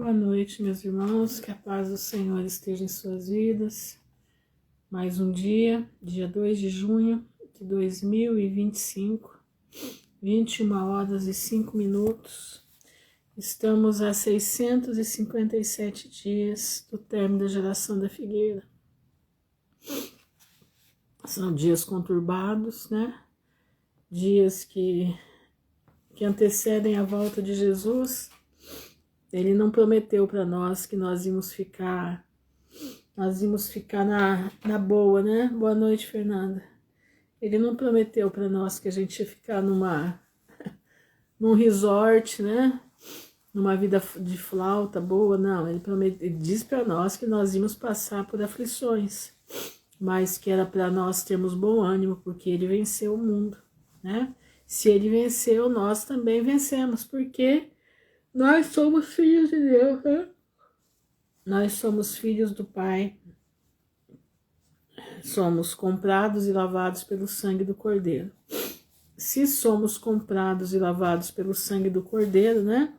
Boa noite, meus irmãos, que a paz do Senhor esteja em suas vidas. Mais um dia, dia 2 de junho de 2025, 21 horas e 5 minutos. Estamos a 657 dias do término da geração da figueira. São dias conturbados, né? Dias que antecedem a volta de Jesus. Ele não prometeu para nós que nós íamos ficar na boa, né? Boa noite, Fernanda. Ele não prometeu para nós que a gente ia ficar num resort, né? Numa vida de flauta boa, não. Ele diz para nós que nós íamos passar por aflições, mas que era para nós termos bom ânimo, porque ele venceu o mundo, né? Se ele venceu, nós também vencemos, porque nós somos filhos de Deus, né? Nós somos filhos do Pai. Somos comprados e lavados pelo sangue do Cordeiro. Se somos comprados e lavados pelo sangue do Cordeiro, né?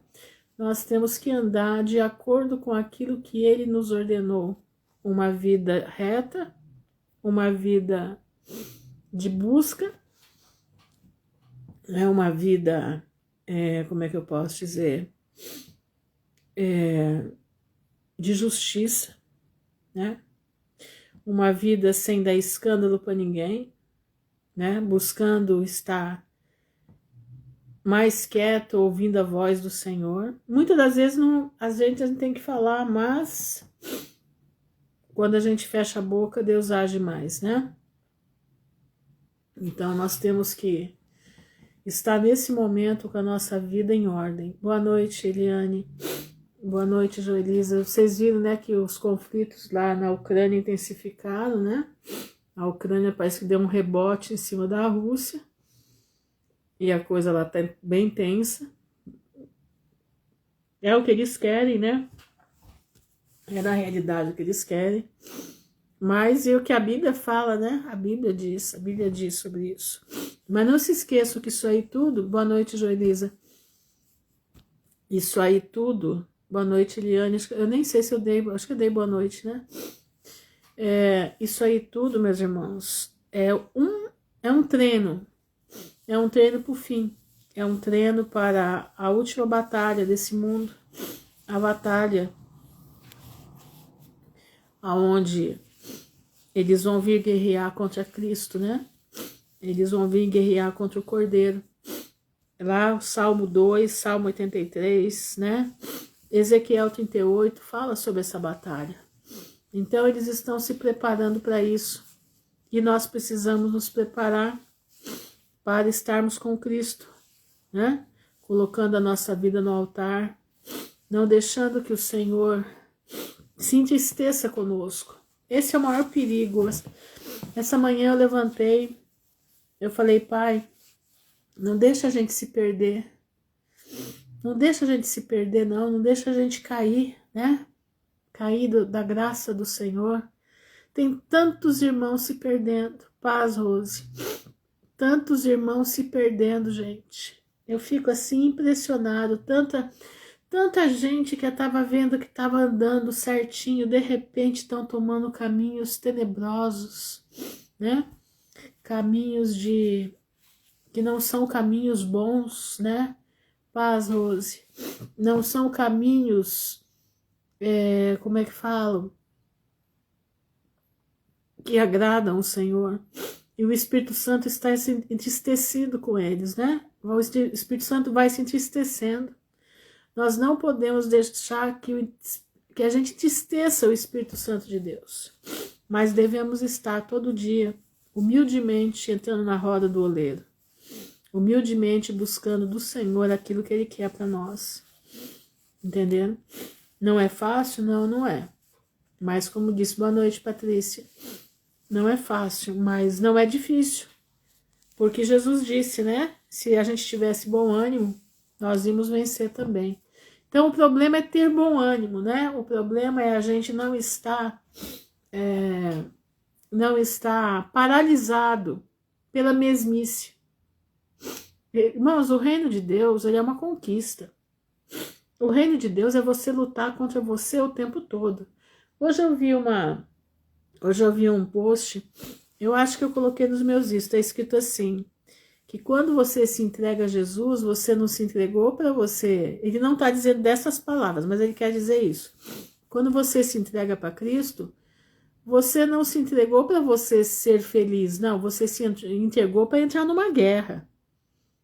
Nós temos que andar de acordo com aquilo que Ele nos ordenou. Uma vida reta, uma vida de busca, é uma vida, como é que eu posso dizer? De justiça, né? Uma vida sem dar escândalo para ninguém, né? Buscando estar mais quieto, ouvindo a voz do Senhor. Muitas das vezes a gente não tem que falar, mas quando a gente fecha a boca, Deus age mais, né? Então nós temos que estar nesse momento com a nossa vida em ordem. Boa noite, Eliane. Boa noite, Joelisa. Vocês viram, né, que os conflitos lá na Ucrânia intensificaram, né? A Ucrânia parece que deu um rebote em cima da Rússia e a coisa lá tá bem tensa. É o que eles querem, né? É na realidade o que eles querem. Mas é o que a Bíblia fala, né? A Bíblia diz sobre isso. Mas não se esqueçam que isso aí tudo... Boa noite, Joelisa. Isso aí tudo... Boa noite, Eliane. Eu nem sei se eu dei... Acho que eu dei boa noite, né? Isso aí tudo, meus irmãos, é um treino. É um treino para o fim. É um treino para a última batalha desse mundo. A batalha aonde eles vão vir guerrear contra Cristo, né? Eles vão vir guerrear contra o Cordeiro. Lá o Salmo 2, Salmo 83, né? Ezequiel 38 fala sobre essa batalha. Então eles estão se preparando para isso. E nós precisamos nos preparar para estarmos com Cristo, né? Colocando a nossa vida no altar, não deixando que o Senhor se entristeça conosco. Esse é o maior perigo. Essa manhã eu levantei, eu falei, Pai, não deixa a gente se perder. Não deixa a gente se perder, não deixa a gente cair, né? Cair da graça do Senhor. Tem tantos irmãos se perdendo. Paz, Rose. Tantos irmãos se perdendo, gente. Eu fico assim impressionado. Tanta gente que eu estava vendo que estava andando certinho, de repente estão tomando caminhos tenebrosos, né? Caminhos que não são caminhos bons, né? Paz, Rose. Não são caminhos, como é que falo? Que agradam o Senhor. E o Espírito Santo está entristecido com eles, né? O Espírito Santo vai se entristecendo. Nós não podemos deixar que a gente entristeça o Espírito Santo de Deus. Mas devemos estar todo dia, humildemente, entrando na roda do oleiro. Humildemente buscando do Senhor aquilo que Ele quer para nós. Entendendo? Não é fácil? Não é. Mas como disse, boa noite, Patrícia. Não é fácil, mas não é difícil. Porque Jesus disse, né? Se a gente tivesse bom ânimo, nós íamos vencer também. Então o problema é ter bom ânimo, né? O problema é a gente não estar paralisado pela mesmice. Irmãos, o reino de Deus, ele é uma conquista. O reino de Deus é você lutar contra você o tempo todo. Hoje eu vi um post, eu acho que eu coloquei nos meus vídeos, está escrito assim, que quando você se entrega a Jesus, você não se entregou para você. Ele não está dizendo dessas palavras, mas ele quer dizer isso. Quando você se entrega para Cristo, você não se entregou para você ser feliz, não, você se entregou para entrar numa guerra.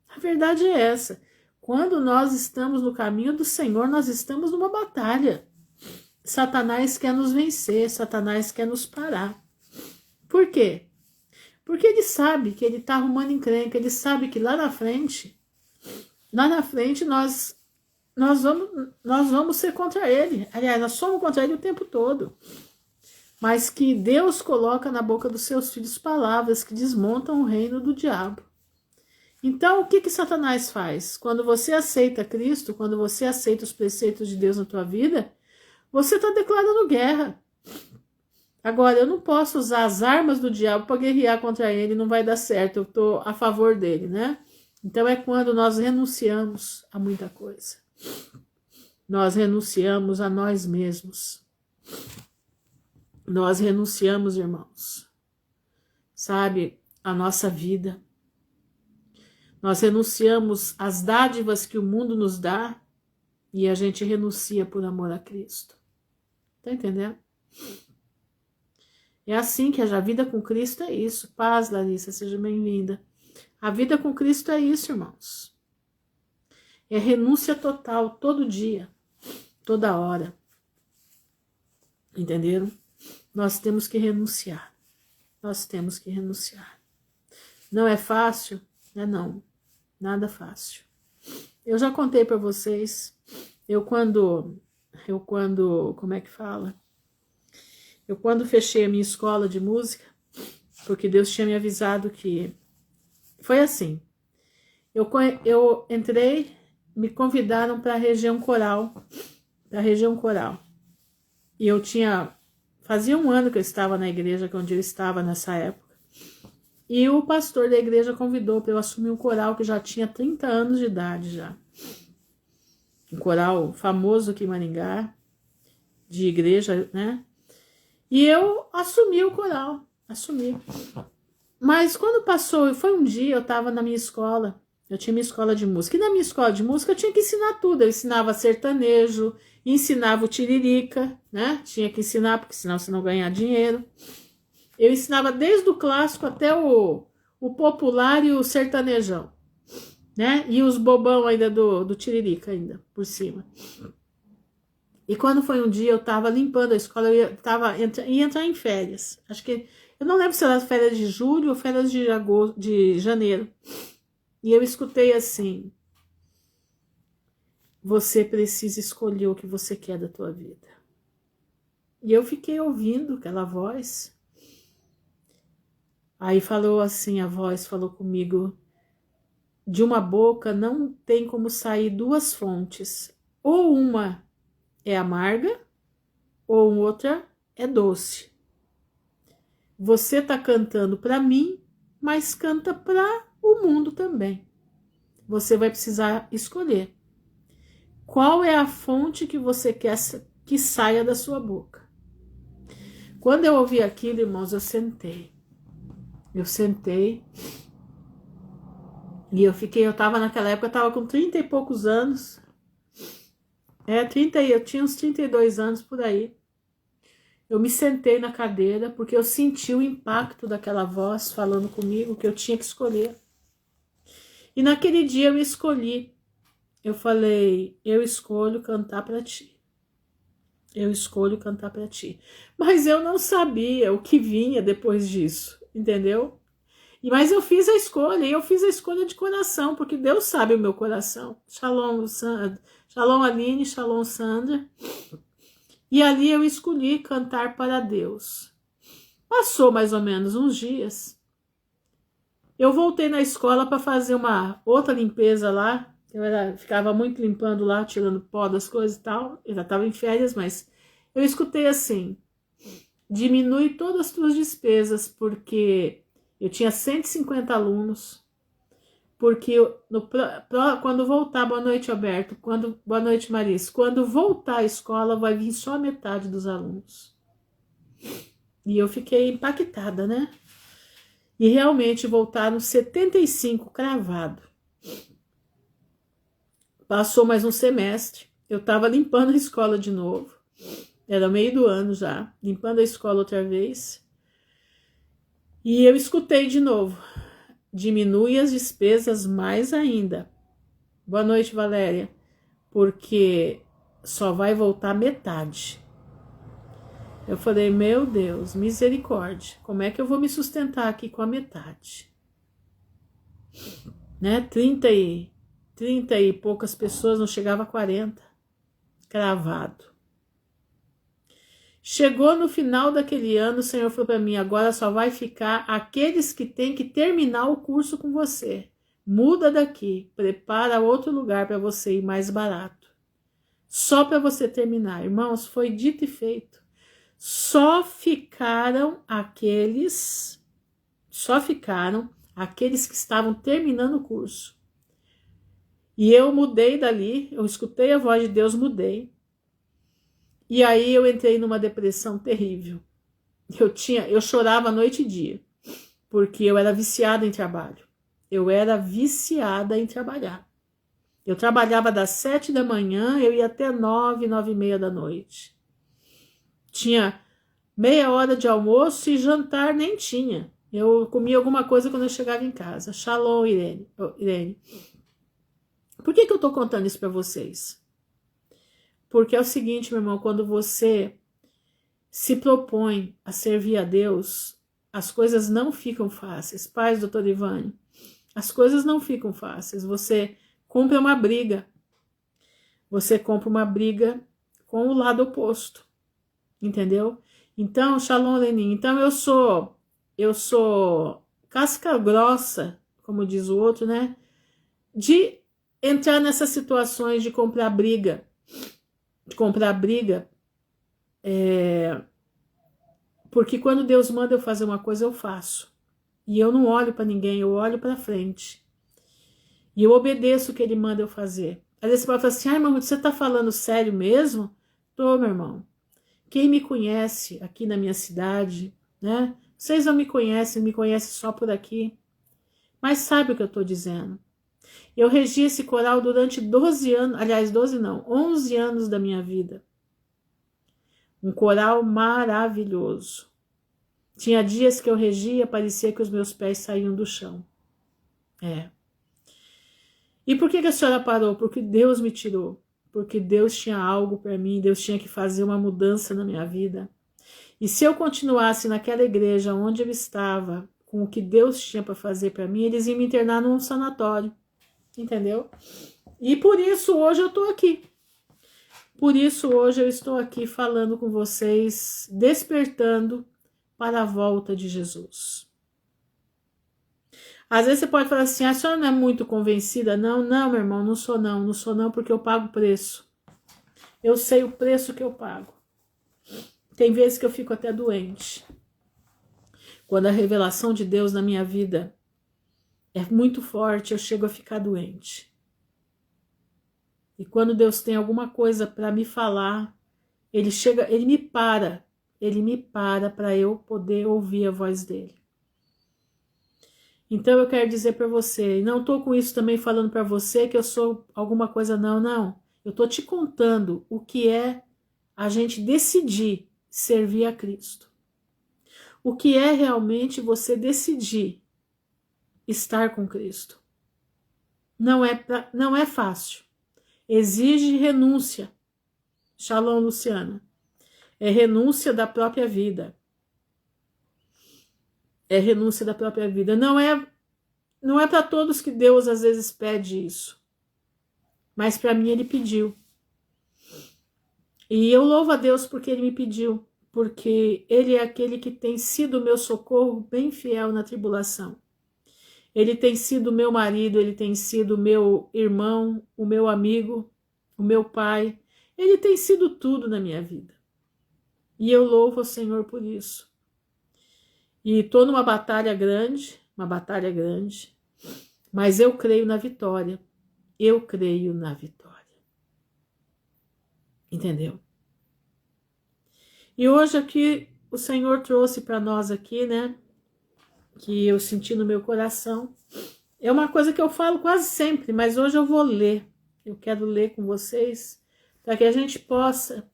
A verdade é essa. Quando nós estamos no caminho do Senhor, nós estamos numa batalha. Satanás quer nos vencer, Satanás quer nos parar. Por quê? Porque ele sabe que ele está arrumando encrenca, ele sabe que lá na frente nós vamos ser contra ele. Aliás, nós somos contra ele o tempo todo. Mas que Deus coloca na boca dos seus filhos palavras que desmontam o reino do diabo. Então, o que Satanás faz? Quando você aceita Cristo, quando você aceita os preceitos de Deus na tua vida, você está declarando guerra. Agora, eu não posso usar as armas do diabo para guerrear contra ele, não vai dar certo, eu estou a favor dele, né? Então, é quando nós renunciamos a muita coisa. Nós renunciamos a nós mesmos. Nós renunciamos, irmãos, sabe, a nossa vida. Nós renunciamos às dádivas que o mundo nos dá e a gente renuncia por amor a Cristo. Tá entendendo? É assim que a vida com Cristo é isso. Paz, Larissa, seja bem-vinda. A vida com Cristo é isso, irmãos. É renúncia total, todo dia, toda hora. Entenderam? Nós temos que renunciar. Nós temos que renunciar. Não é fácil? Não. Nada fácil. Eu já contei para vocês, como é que fala? Eu quando fechei a minha escola de música, porque Deus tinha me avisado que foi assim. Eu entrei, me convidaram para a região coral, E eu fazia um ano que eu estava na igreja, onde eu estava nessa época. E o pastor da igreja convidou para eu assumir um coral que já tinha 30 anos de idade já. Um coral famoso aqui em Maringá, de igreja, né? E eu assumi o coral, Mas quando passou, foi um dia, eu estava na minha escola, eu tinha minha escola de música. E na minha escola de música eu tinha que ensinar tudo. Eu ensinava sertanejo, ensinava o tiririca, né? Tinha que ensinar, porque senão você não ganha dinheiro. Eu ensinava desde o clássico até o popular e o sertanejão, né? E os bobão ainda do tiririca ainda, por cima. E quando foi um dia, eu estava limpando a escola, ia entrar em férias. Acho que, eu não lembro se era férias de julho ou férias de janeiro. E eu escutei assim: você precisa escolher o que você quer da tua vida. E eu fiquei ouvindo aquela voz. Aí falou assim, a voz falou comigo: de uma boca não tem como sair duas fontes. Ou uma é amarga, ou outra é doce. Você tá cantando para mim, mas canta para o mundo também. Você vai precisar escolher. Qual é a fonte que você quer que saia da sua boca? Quando eu ouvi aquilo, irmãos, eu sentei. E eu tava naquela época, eu tava com 30 e poucos anos. Eu tinha uns 32 anos por aí. Eu me sentei na cadeira porque eu senti o impacto daquela voz falando comigo que eu tinha que escolher. E naquele dia eu escolhi. Eu falei: eu escolho cantar para ti. Eu escolho cantar para ti. Mas eu não sabia o que vinha depois disso, entendeu? Mas eu fiz a escolha, e eu fiz a escolha de coração, porque Deus sabe o meu coração. Shalom, Shalom Aline, Shalom Sandra. E ali eu escolhi cantar para Deus. Passou mais ou menos uns dias. Eu voltei na escola para fazer uma outra limpeza lá. Ficava muito limpando lá, tirando pó das coisas e tal. Eu já estava em férias, mas eu escutei assim: diminui todas as tuas despesas, porque eu tinha 150 alunos. porque quando voltar, boa noite, Alberto, boa noite, Marisa, quando voltar à escola vai vir só a metade dos alunos. E eu fiquei impactada, né? E realmente voltaram 75 cravado. Passou mais um semestre, eu estava limpando a escola de novo, era meio do ano já, limpando a escola outra vez, e eu escutei de novo, diminui as despesas mais ainda. Boa noite, Valéria, porque só vai voltar metade. Eu falei, meu Deus, misericórdia, como é que eu vou me sustentar aqui com a metade? Né, 30 e poucas pessoas, não chegava a 40, cravado. Chegou no final daquele ano, o Senhor falou para mim, agora só vai ficar aqueles que têm que terminar o curso com você. Muda daqui, prepara outro lugar para você ir mais barato. Só para você terminar. Irmãos, foi dito e feito. Só ficaram aqueles que estavam terminando o curso. E eu mudei dali, eu escutei a voz de Deus, mudei. E aí eu entrei numa depressão terrível. Eu chorava noite e dia, porque eu era viciada em trabalho. Eu era viciada em trabalhar. Eu trabalhava das 7 da manhã, eu ia até 9, 9:30 da noite. Tinha meia hora de almoço e jantar nem tinha. Eu comia alguma coisa quando eu chegava em casa. Shalom, Irene. Por que eu tô contando isso para vocês? Porque é o seguinte, meu irmão, quando você se propõe a servir a Deus, as coisas não ficam fáceis. Paz, doutor Ivane, as coisas não ficam fáceis. Você compra uma briga. Você compra uma briga com o lado oposto. Entendeu? Então, Shalom, Lenin. Então, eu sou casca grossa, como diz o outro, né? De entrar nessas situações de comprar briga. Porque quando Deus manda eu fazer uma coisa, eu faço. E eu não olho para ninguém, eu olho para frente. E eu obedeço o que ele manda eu fazer. Às vezes você pode falar assim, ai, irmão, você tá falando sério mesmo? Tô, meu irmão. Quem me conhece aqui na minha cidade, né? Vocês não me conhecem só por aqui. Mas sabe o que eu tô dizendo. Eu regi esse coral durante 12 anos, aliás, 12 não, 11 anos da minha vida. Um coral maravilhoso. Tinha dias que eu regia, parecia que os meus pés saíam do chão. E por que a senhora parou? Porque Deus me tirou. Porque Deus tinha algo para mim, Deus tinha que fazer uma mudança na minha vida. E se eu continuasse naquela igreja onde eu estava, com o que Deus tinha para fazer para mim, eles iam me internar num sanatório. Entendeu? E por isso hoje eu estou aqui. Por isso hoje eu estou aqui falando com vocês, despertando para a volta de Jesus. Às vezes você pode falar assim, a senhora não é muito convencida? Não, meu irmão, não sou não, porque eu pago preço. Eu sei o preço que eu pago. Tem vezes que eu fico até doente. Quando a revelação de Deus na minha vida é muito forte, eu chego a ficar doente. E quando Deus tem alguma coisa para me falar, ele me para para eu poder ouvir a voz dele. Então eu quero dizer para você, e não estou com isso também falando para você que eu sou alguma coisa, não. Eu estou te contando o que é a gente decidir servir a Cristo. O que é realmente você decidir estar com Cristo. Não é fácil. Exige renúncia. Shalom, Luciana. É renúncia da própria vida. É renúncia da própria vida. Não é para todos que Deus às vezes pede isso. Mas para mim ele pediu. E eu louvo a Deus porque ele me pediu. Porque ele é aquele que tem sido o meu socorro bem fiel na tribulação. Ele tem sido o meu marido, ele tem sido o meu irmão, o meu amigo, o meu pai. Ele tem sido tudo na minha vida. E eu louvo o Senhor por isso. E estou numa batalha grande, Mas eu creio na vitória. Eu creio na vitória. Entendeu? E hoje aqui o Senhor trouxe para nós aqui, né? Que eu senti no meu coração. É uma coisa que eu falo quase sempre, mas hoje eu vou ler. Eu quero ler com vocês para que a gente possa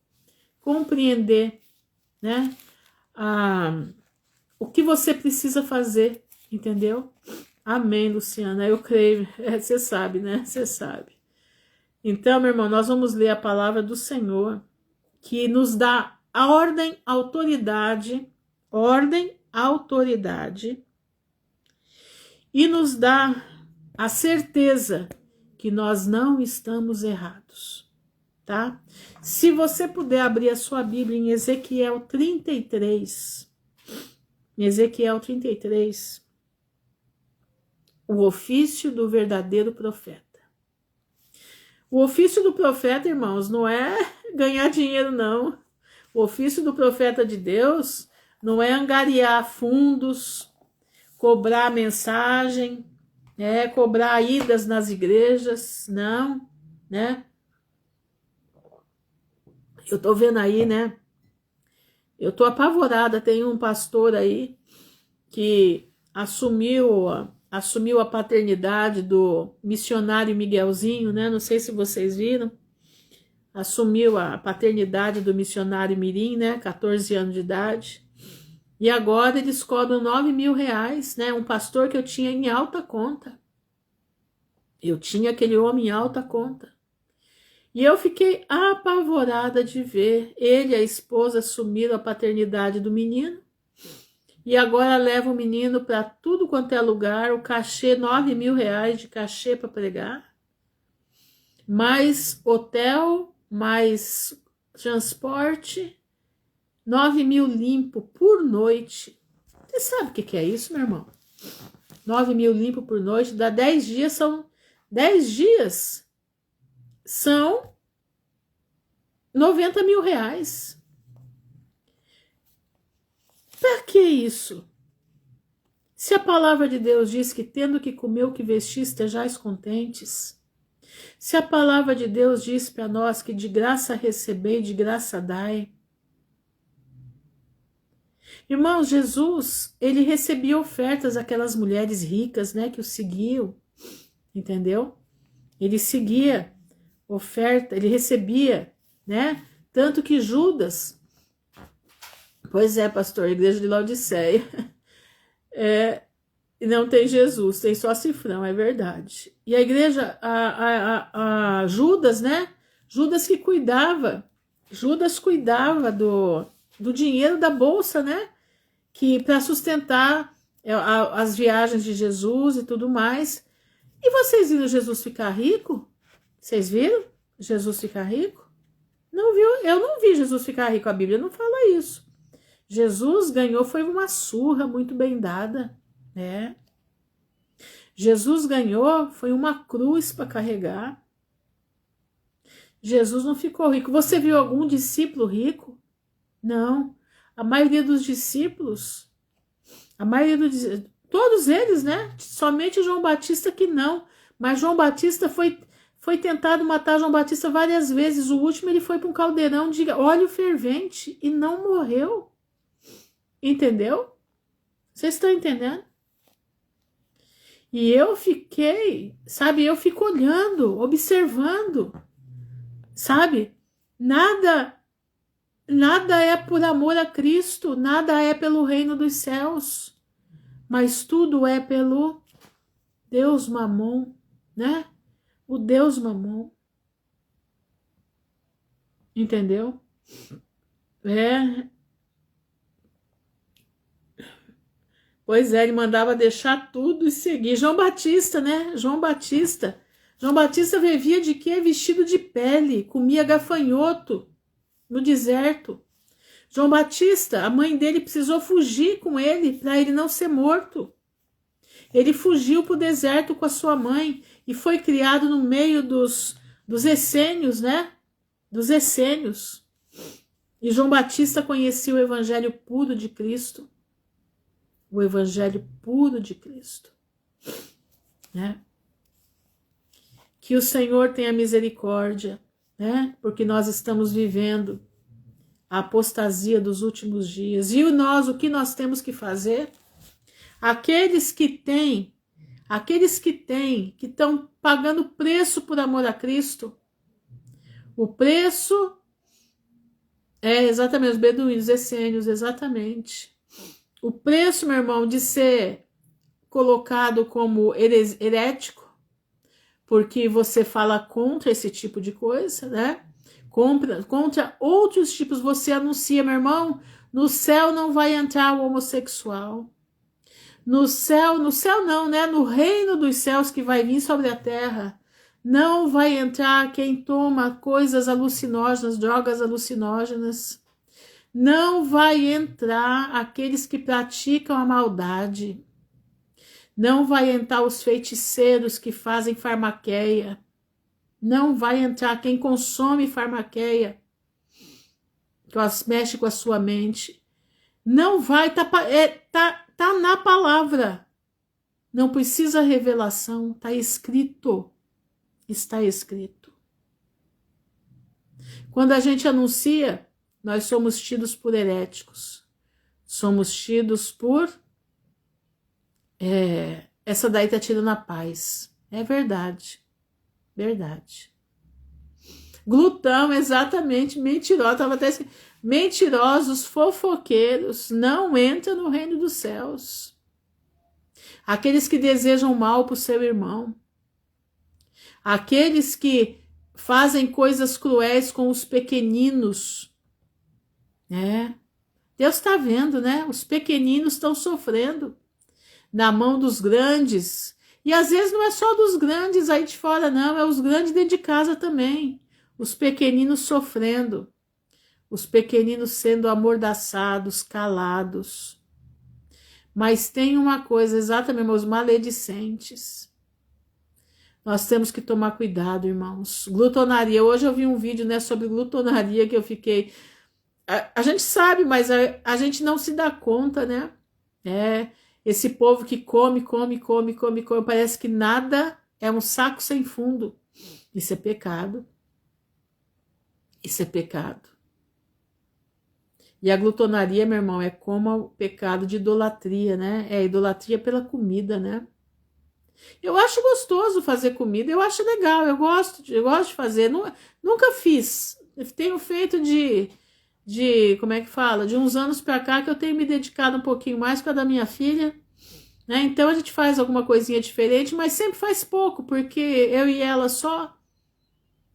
compreender, né? O que você precisa fazer, entendeu? Amém, Luciana. Eu creio. Você sabe, né? Você sabe. Então, meu irmão, nós vamos ler a palavra do Senhor, que nos dá a ordem, autoridade, e nos dá a certeza que nós não estamos errados, tá? Se você puder abrir a sua Bíblia em Ezequiel 33, o ofício do verdadeiro profeta. O ofício do profeta, irmãos, não é ganhar dinheiro, não. O ofício do profeta de Deus não é angariar fundos, cobrar mensagem, cobrar idas nas igrejas, não, né? Eu tô vendo aí, né? Eu tô apavorada, tem um pastor aí que assumiu a paternidade do missionário Miguelzinho, né? Não sei se vocês viram. Assumiu a paternidade do missionário Mirim, né? 14 anos de idade. E agora eles cobram R$9.000, né? Um pastor que eu tinha em alta conta. Eu tinha aquele homem em alta conta. E eu fiquei apavorada de ver ele e a esposa assumiram a paternidade do menino. E agora leva o menino para tudo quanto é lugar, o cachê, R$9.000 de cachê para pregar. Mais hotel, mais transporte, 9.000 limpo por noite. Você sabe o que é isso, meu irmão? 9.000 limpo por noite, dá 10 dias, são 10 dias, são R$90.000. Para que isso? Se a palavra de Deus diz que tendo que comer o que vestir, estejais contentes. Se a palavra de Deus diz para nós que de graça recebei, de graça dai. Irmãos, Jesus, ele recebia ofertas daquelas mulheres ricas, né, que o seguiam, entendeu? Ele seguia oferta, ele recebia, né? Tanto que Judas, pois é, pastor, a igreja de Laodiceia, não tem Jesus, tem só cifrão, é verdade. E a igreja, a Judas, né? Judas cuidava do dinheiro da bolsa, né? Que para sustentar as viagens de Jesus e tudo mais. E vocês viram Jesus ficar rico? Vocês viram Jesus ficar rico? Não viu? Eu não vi Jesus ficar rico, a Bíblia não fala isso. Jesus ganhou, foi uma surra muito bem dada, né? Jesus ganhou, foi uma cruz para carregar. Jesus não ficou rico. Você viu algum discípulo rico? Não. A maioria dos discípulos, todos eles, né? Somente João Batista que não. Mas João Batista foi tentado matar João Batista várias vezes. O último ele foi para um caldeirão de óleo fervente e não morreu. Entendeu? Vocês estão entendendo? E eu fiquei, sabe, eu fico olhando, observando, sabe? Nada é por amor a Cristo, nada é pelo reino dos céus, mas tudo é pelo Deus Mamon, né? O Deus Mamon. Entendeu? Pois é, ele mandava deixar tudo e seguir. João Batista, né? João Batista vivia de quê? Vestido de pele, comia gafanhoto no deserto. João Batista, a mãe dele precisou fugir com ele para ele não ser morto. Ele fugiu para o deserto com a sua mãe e foi criado no meio dos essênios, né? Dos essênios. E João Batista conhecia o evangelho puro de Cristo. O evangelho puro de Cristo, né? Que o Senhor tenha misericórdia, né? Porque nós estamos vivendo a apostasia dos últimos dias. E nós, o que nós temos que fazer? Aqueles que estão pagando preço por amor a Cristo, o preço é exatamente os beduínos, essênios, exatamente. O preço, meu irmão, de ser colocado como herético, porque você fala contra esse tipo de coisa, né? Contra outros tipos, você anuncia, meu irmão, no céu não vai entrar o homossexual. No céu não, né? No reino dos céus que vai vir sobre a terra, não vai entrar quem toma coisas alucinógenas, drogas alucinógenas. Não vai entrar aqueles que praticam a maldade. Não vai entrar os feiticeiros que fazem farmaqueia. Não vai entrar quem consome farmaqueia, que mexe com a sua mente. Não vai, tá na palavra. Não precisa revelação, tá escrito. Está escrito. Quando a gente anuncia, nós somos tidos por heréticos. Somos tidos por... essa daí tá tirando a paz. É verdade. Verdade. Glutão, exatamente, mentiroso. Tava até assim, mentirosos, fofoqueiros, não entram no reino dos céus. Aqueles que desejam mal para o seu irmão. Aqueles que fazem coisas cruéis com os pequeninos. Deus está vendo, né? Os pequeninos estão sofrendo na mão dos grandes. E às vezes não é só dos grandes aí de fora, não. É os grandes dentro de casa também. Os pequeninos sofrendo. Os pequeninos sendo amordaçados, calados. Mas tem uma coisa, exatamente, os maledicentes. Nós temos que tomar cuidado, irmãos. Glutonaria. Hoje eu vi um vídeo, né, sobre glutonaria que eu fiquei... A gente sabe, mas a gente não se dá conta, né? Esse povo que come, parece que nada é um saco sem fundo. Isso é pecado. Isso é pecado. E a glutonaria, meu irmão, é como o pecado de idolatria, né? É idolatria pela comida, né? Eu acho gostoso fazer comida, eu acho legal, eu gosto de fazer. Nunca fiz. Eu tenho feito como é que fala? De uns anos pra cá que eu tenho me dedicado um pouquinho mais com a da minha filha, né? Então a gente faz alguma coisinha diferente, mas sempre faz pouco, porque eu e ela só,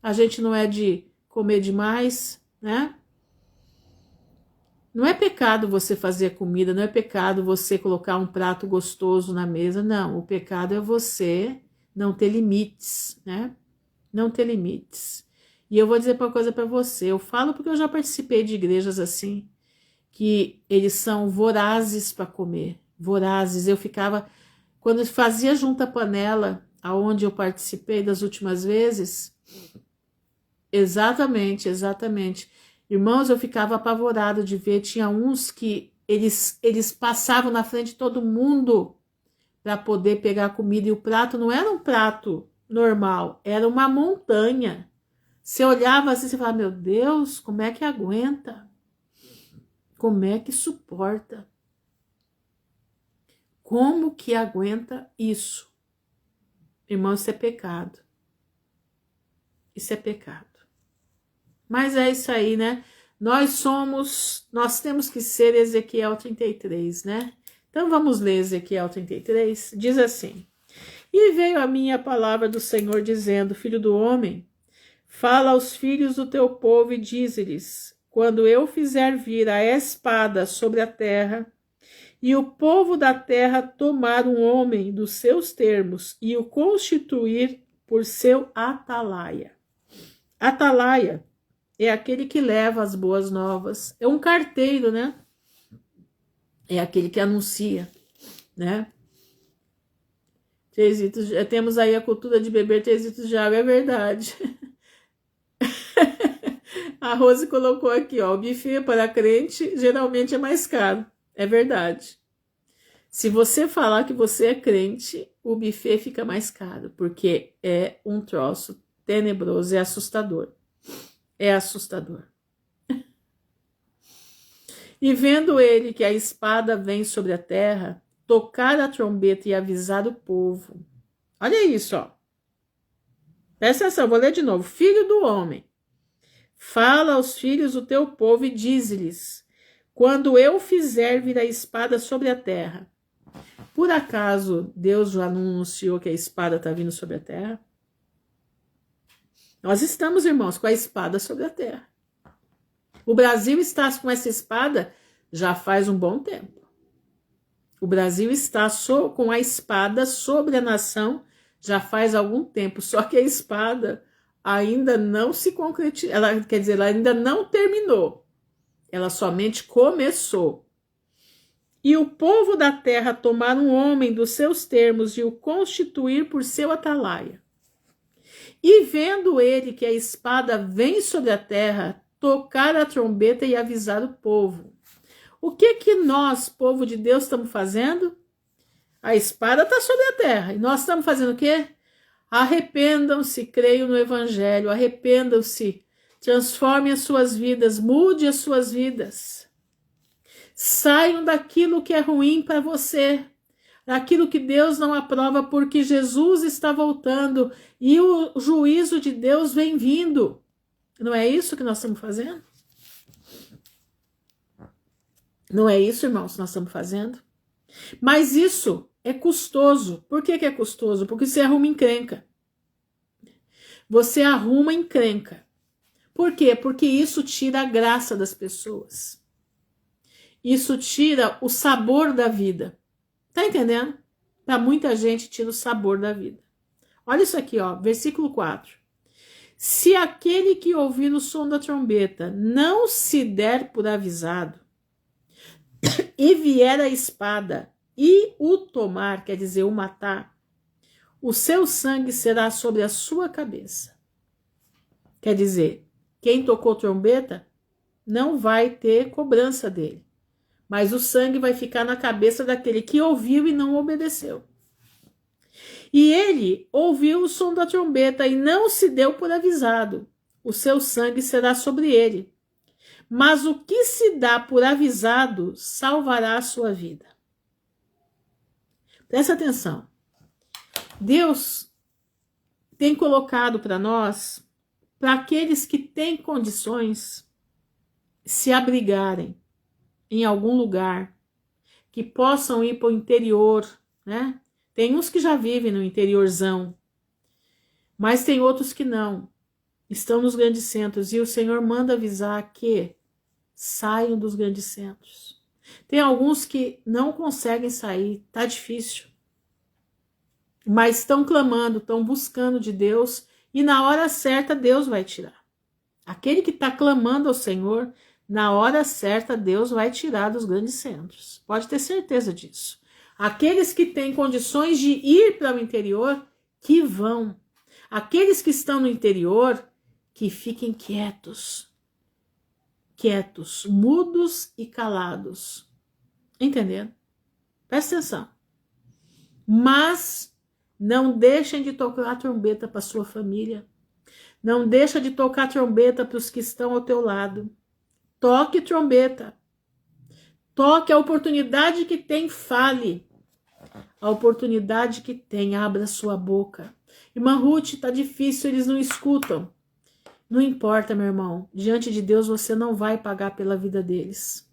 a gente não é de comer demais, né? Não é pecado você fazer comida, não é pecado você colocar um prato gostoso na mesa, não. O pecado é você não ter limites, né? Não ter limites. E eu vou dizer uma coisa para você, eu falo porque eu já participei de igrejas assim, que eles são vorazes para comer, vorazes. Eu ficava, quando eu fazia junta panela, aonde eu participei das últimas vezes, exatamente. Irmãos, eu ficava apavorado de ver, tinha uns que eles passavam na frente de todo mundo para poder pegar comida, e o prato não era um prato normal, era uma montanha. Você olhava assim, você falava, meu Deus, como é que aguenta? Como é que suporta? Como que aguenta isso? Irmão, isso é pecado. Isso é pecado. Mas é isso aí, né? Nós temos que ser Ezequiel 33, né? Então vamos ler Ezequiel 33. Diz assim: E veio a mim a palavra do Senhor dizendo, filho do homem, fala aos filhos do teu povo e dize-lhes, quando eu fizer vir a espada sobre a terra, e o povo da terra tomar um homem dos seus termos e o constituir por seu atalaia. Atalaia é aquele que leva as boas novas. É um carteiro, né? É aquele que anuncia, né? Temos aí a cultura de beber 3 litros de água, é verdade. A Rose colocou aqui, ó, o buffet para crente geralmente é mais caro. É verdade. Se você falar que você é crente, o buffet fica mais caro, porque é um troço tenebroso, é assustador. É assustador. E vendo ele que a espada vem sobre a terra, tocar a trombeta e avisar o povo. Olha isso, ó. Presta atenção, vou ler de novo. Filho do homem, fala aos filhos do teu povo e dize-lhes: quando eu fizer vir a espada sobre a terra. Por acaso Deus já não anunciou que a espada está vindo sobre a terra? Nós estamos, irmãos, com a espada sobre a terra. O Brasil está com essa espada já faz um bom tempo. O Brasil está com a espada sobre a nação já faz algum tempo, só que a espada ainda não se concretizou, ela ainda não terminou, ela somente começou. E o povo da terra tomar um homem dos seus termos e o constituir por seu atalaia. E vendo ele que a espada vem sobre a terra, tocar a trombeta e avisar o povo. O que nós, povo de Deus, estamos fazendo? A espada está sobre a terra. E nós estamos fazendo o quê? Arrependam-se, creiam no evangelho, arrependam-se, transformem as suas vidas, mude as suas vidas. Saiam daquilo que é ruim para você, daquilo que Deus não aprova, porque Jesus está voltando e o juízo de Deus vem vindo. Não é isso que nós estamos fazendo? Não é isso, irmãos, que nós estamos fazendo? Mas isso é custoso. Por que é custoso? Porque você arruma encrenca. Você arruma encrenca. Por quê? Porque isso tira a graça das pessoas. Isso tira o sabor da vida. Tá entendendo? Para muita gente tira o sabor da vida. Olha isso aqui, ó, versículo 4. Se aquele que ouvir o som da trombeta não se der por avisado, e vier a espada e o tomar, quer dizer, o matar, o seu sangue será sobre a sua cabeça. Quer dizer, quem tocou trombeta não vai ter cobrança dele, mas o sangue vai ficar na cabeça daquele que ouviu e não obedeceu. E ele ouviu o som da trombeta e não se deu por avisado, o seu sangue será sobre ele. Mas o que se dá por avisado salvará a sua vida. Presta atenção. Deus tem colocado para nós, para aqueles que têm condições, se abrigarem em algum lugar, que possam ir para o interior, né? Tem uns que já vivem no interiorzão, mas tem outros que não. Estão nos grandes centros e o Senhor manda avisar que saiam dos grandes centros. Tem alguns que não conseguem sair, tá difícil. Mas estão clamando, estão buscando de Deus e na hora certa Deus vai tirar. Aquele que está clamando ao Senhor, na hora certa Deus vai tirar dos grandes centros. Pode ter certeza disso. Aqueles que têm condições de ir para o interior, que vão. Aqueles que estão no interior, que fiquem quietos, mudos e calados. Entendendo? Presta atenção. Mas não deixem de tocar a trombeta para sua família. Não deixa de tocar a trombeta para os que estão ao teu lado. Toque trombeta. Toque a oportunidade que tem, fale. A oportunidade que tem, abra sua boca. Irmã Ruth, tá difícil, eles não escutam. Não importa, meu irmão. Diante de Deus você não vai pagar pela vida deles.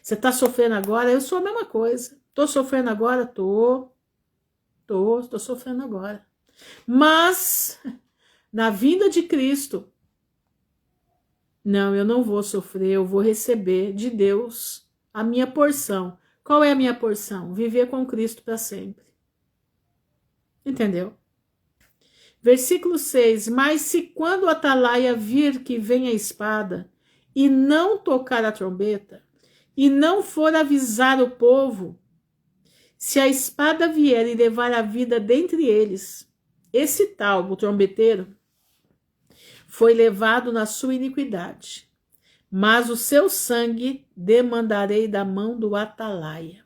Você tá sofrendo agora? Eu sou a mesma coisa. Tô sofrendo agora? Tô sofrendo agora. Mas, na vinda de Cristo, não, eu não vou sofrer, eu vou receber de Deus a minha porção. Qual é a minha porção? Viver com Cristo para sempre. Entendeu? Versículo 6. Mas se quando o atalaia vir que vem a espada, e não tocar a trombeta, e não for avisar o povo, se a espada vier e levar a vida dentre eles, esse tal, o trombeteiro, foi levado na sua iniquidade, mas o seu sangue demandarei da mão do atalaia.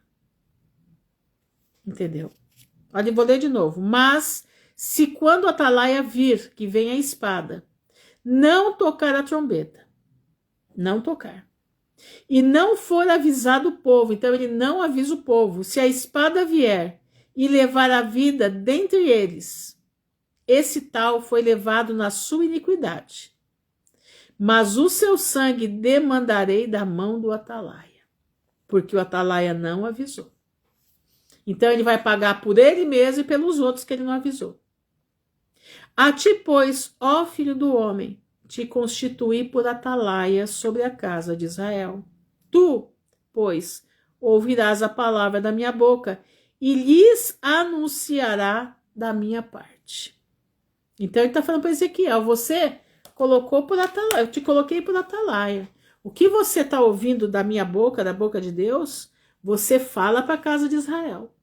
Entendeu? Olha, vou ler de novo. Mas, se quando a atalaia vir que vem a espada, não tocar a trombeta, não tocar, e não for avisado o povo, então ele não avisa o povo, se a espada vier e levar a vida dentre eles, esse tal foi levado na sua iniquidade. Mas o seu sangue demandarei da mão do atalaia, porque o atalaia não avisou. Então ele vai pagar por ele mesmo e pelos outros que ele não avisou. A ti, pois, ó filho do homem, te constituí por atalaia sobre a casa de Israel. Tu, pois, ouvirás a palavra da minha boca e lhes anunciará da minha parte. Então ele está falando para Ezequiel, você colocou por atalaia, eu te coloquei por atalaia. O que você está ouvindo da minha boca, da boca de Deus, você fala para a casa de Israel.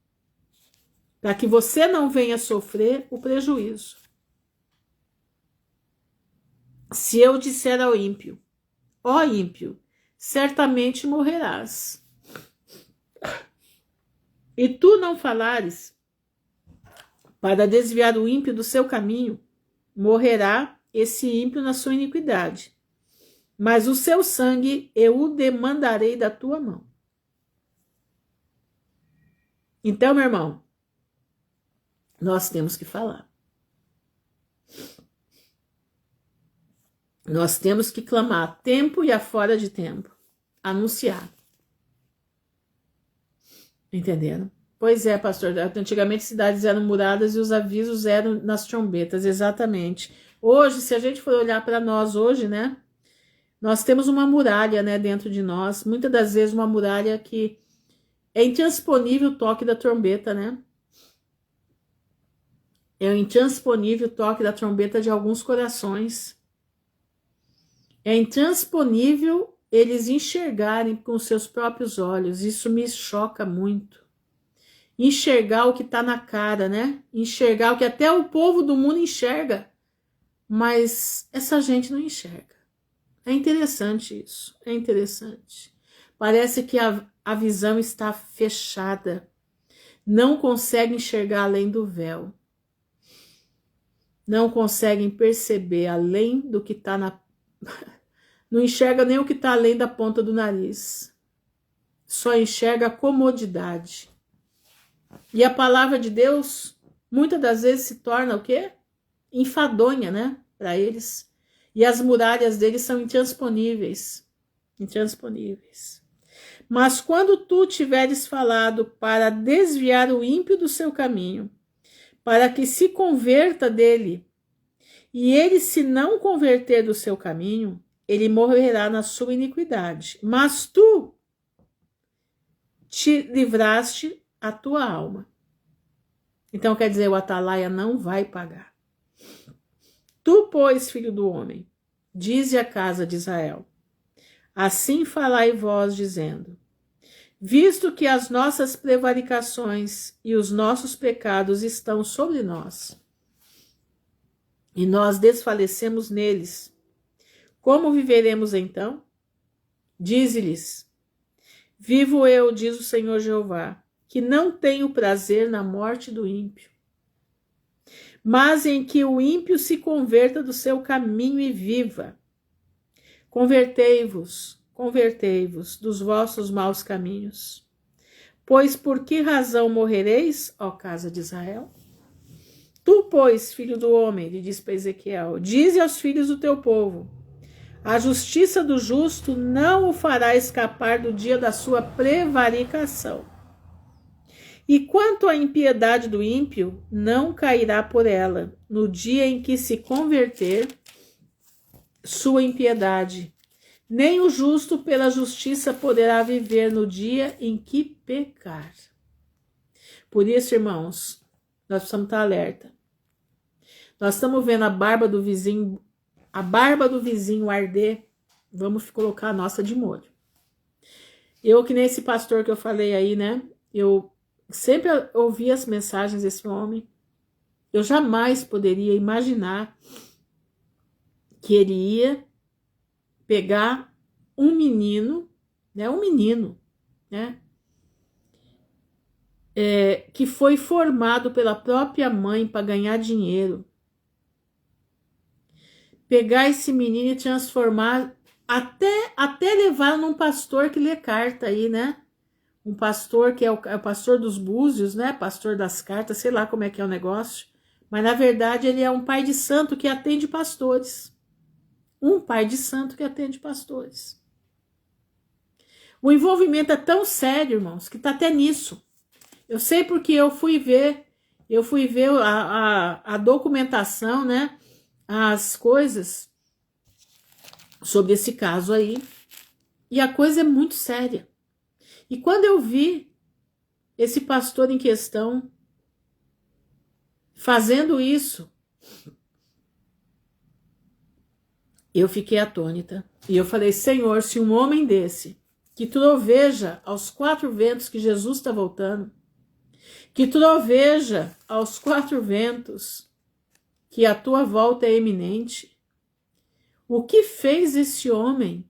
Para que você não venha sofrer o prejuízo. Se eu disser ao ímpio, ó ímpio, certamente morrerás. E tu não falares para desviar o ímpio do seu caminho, morrerá esse ímpio na sua iniquidade. Mas o seu sangue eu o demandarei da tua mão. Então, meu irmão, nós temos que falar. Nós temos que clamar a tempo e a fora de tempo. Anunciar. Entenderam? Pois é, pastor. Antigamente cidades eram muradas e os avisos eram nas trombetas. Exatamente. Hoje, se a gente for olhar para nós hoje, né? Nós temos uma muralha, né, dentro de nós. Muitas das vezes uma muralha que é intransponível o toque da trombeta, né? É intransponível o toque da trombeta de alguns corações. É intransponível eles enxergarem com seus próprios olhos. Isso me choca muito. Enxergar o que está na cara, né? Enxergar o que até o povo do mundo enxerga. Mas essa gente não enxerga. É interessante isso. É interessante. Parece que a visão está fechada. Não consegue enxergar além do véu. Não conseguem perceber além do que está na... Não enxerga nem o que está além da ponta do nariz. Só enxerga a comodidade. E a palavra de Deus, muitas das vezes, se torna o quê? Enfadonha, né? Para eles. E as muralhas deles são intransponíveis. Intransponíveis. Mas quando tu tiveres falado para desviar o ímpio do seu caminho, para que se converta dele, e ele se não converter do seu caminho, ele morrerá na sua iniquidade. Mas tu te livraste a tua alma. Então quer dizer, o atalaia não vai pagar. Tu, pois, filho do homem, dize à casa de Israel, assim falai vós, dizendo, visto que as nossas prevaricações e os nossos pecados estão sobre nós, e nós desfalecemos neles, como viveremos então? Dize-lhes, vivo eu, diz o Senhor Jeová, que não tenho prazer na morte do ímpio, mas em que o ímpio se converta do seu caminho e viva. Convertei-vos dos vossos maus caminhos. Pois por que razão morrereis, ó casa de Israel? Tu, pois, filho do homem, lhe diz para Ezequiel, dize aos filhos do teu povo, a justiça do justo não o fará escapar do dia da sua prevaricação. E quanto à impiedade do ímpio, não cairá por ela, no dia em que se converter sua impiedade. Nem o justo pela justiça poderá viver no dia em que pecar. Por isso, irmãos, nós precisamos estar alerta. Nós estamos vendo a barba do vizinho arder, vamos colocar a nossa de molho. Eu, que nem esse pastor que eu falei aí, né? Eu sempre ouvi as mensagens desse homem. Eu jamais poderia imaginar que ele ia pegar um menino, né? que foi formado pela própria mãe para ganhar dinheiro, pegar esse menino e transformar, até levar num pastor que lê carta aí, né? Um pastor que é o pastor dos búzios, né? Pastor das cartas, sei lá como é que é o negócio. Mas na verdade ele é um pai de santo que atende pastores. Um pai de santo que atende pastores. O envolvimento é tão sério, irmãos, que tá até nisso. Eu sei porque eu fui ver a documentação, né? As coisas sobre esse caso aí. E a coisa é muito séria. E quando eu vi esse pastor em questão fazendo isso, eu fiquei atônita. E eu falei, Senhor, se um homem desse, que troveja aos 4 ventos que Jesus está voltando, que troveja aos 4 ventos que a tua volta é iminente, o que fez esse homem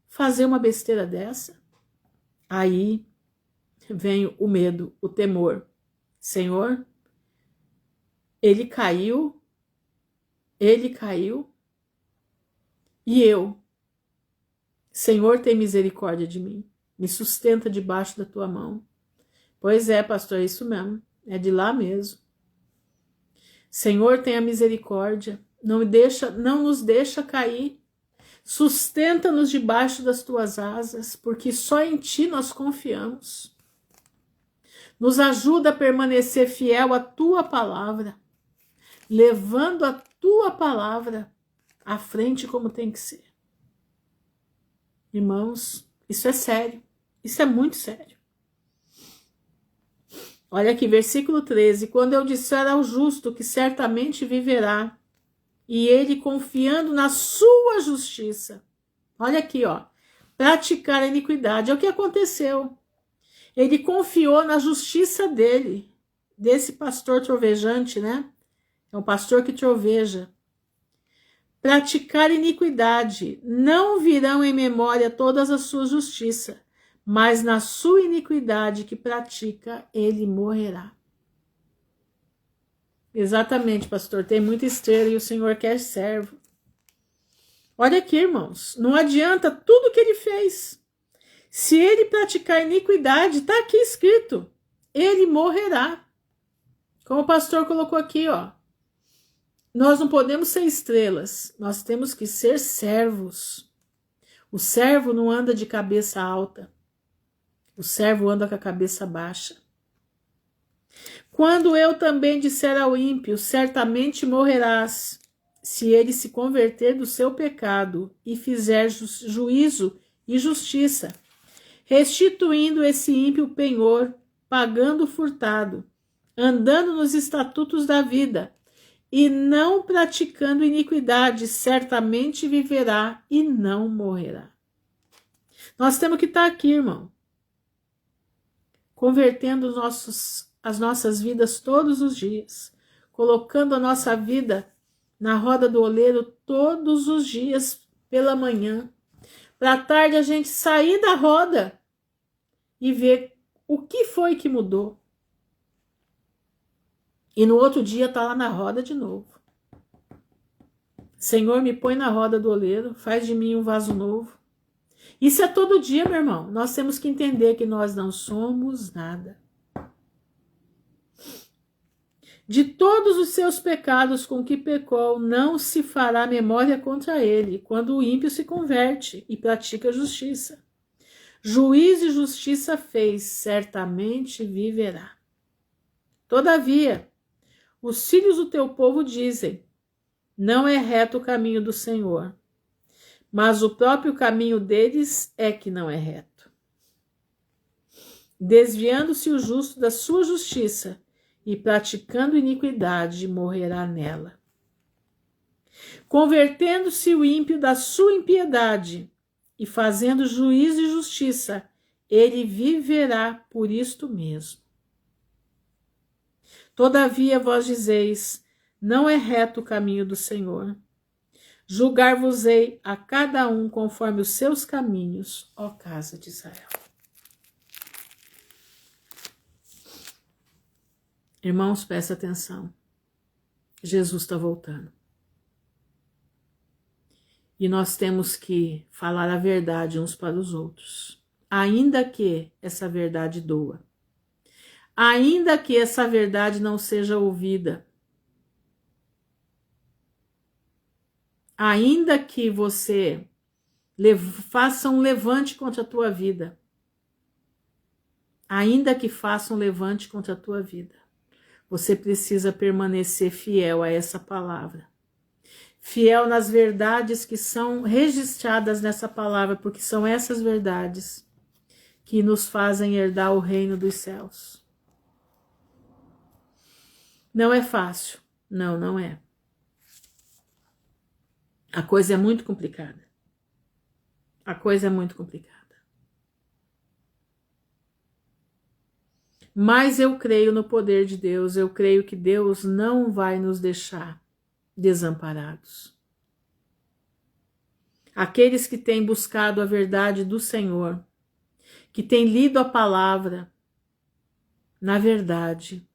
fazer uma besteira dessa? Aí vem o medo, o temor. Senhor, ele caiu, e eu, Senhor, tem misericórdia de mim, me sustenta debaixo da tua mão. Pois é, pastor, é isso mesmo, é de lá mesmo. Senhor, tenha misericórdia, não nos deixa cair, sustenta-nos debaixo das tuas asas, porque só em ti nós confiamos. Nos ajuda a permanecer fiel à tua palavra, levando a tua palavra à frente como tem que ser. Irmãos, isso é sério, isso é muito sério. Olha aqui, versículo 13, quando eu disser ao justo que certamente viverá, e ele confiando na sua justiça, olha aqui, ó, praticar a iniquidade, é o que aconteceu. Ele confiou na justiça dele, desse pastor trovejante, né? É um pastor que troveja. Praticar iniquidade, não virão em memória todas as suas justiças, mas na sua iniquidade que pratica, ele morrerá. Exatamente, pastor, tem muita esteira e o Senhor quer servo. Olha aqui, irmãos, não adianta tudo que ele fez. Se ele praticar iniquidade, está aqui escrito, ele morrerá. Como o pastor colocou aqui, ó. Nós não podemos ser estrelas, nós temos que ser servos. O servo não anda de cabeça alta, o servo anda com a cabeça baixa. Quando eu também disser ao ímpio, certamente morrerás, se ele se converter do seu pecado e fizer juízo e justiça, restituindo esse ímpio penhor, pagando o furtado, andando nos estatutos da vida, e não praticando iniquidade, certamente viverá e não morrerá. Nós temos que estar aqui, irmão, convertendo as nossas vidas todos os dias, colocando a nossa vida na roda do oleiro todos os dias pela manhã, para à tarde a gente sair da roda e ver o que foi que mudou. E no outro dia tá lá na roda de novo. Senhor, me põe na roda do oleiro, faz de mim um vaso novo. Isso é todo dia, meu irmão. Nós temos que entender que nós não somos nada. De todos os seus pecados com que pecou, não se fará memória contra ele, quando o ímpio se converte e pratica justiça. Juiz e justiça fez, certamente viverá. Todavia, os filhos do teu povo dizem, não é reto o caminho do Senhor, mas o próprio caminho deles é que não é reto. Desviando-se o justo da sua justiça e praticando iniquidade, morrerá nela. Convertendo-se o ímpio da sua impiedade e fazendo juízo e justiça, ele viverá por isto mesmo. Todavia vós dizeis, não é reto o caminho do Senhor. Julgar-vos-ei a cada um conforme os seus caminhos, ó casa de Israel. Irmãos, presta atenção. Jesus está voltando. E nós temos que falar a verdade uns para os outros. Ainda que essa verdade doa. Ainda que essa verdade não seja ouvida. Ainda que você faça um levante contra a tua vida. Ainda que faça um levante contra a tua vida. Você precisa permanecer fiel a essa palavra. Fiel nas verdades que são registradas nessa palavra, porque são essas verdades que nos fazem herdar o reino dos céus. Não é fácil. Não, não é. A coisa é muito complicada. A coisa é muito complicada. Mas eu creio no poder de Deus. Eu creio que Deus não vai nos deixar desamparados. Aqueles que têm buscado a verdade do Senhor, que têm lido a palavra na verdade,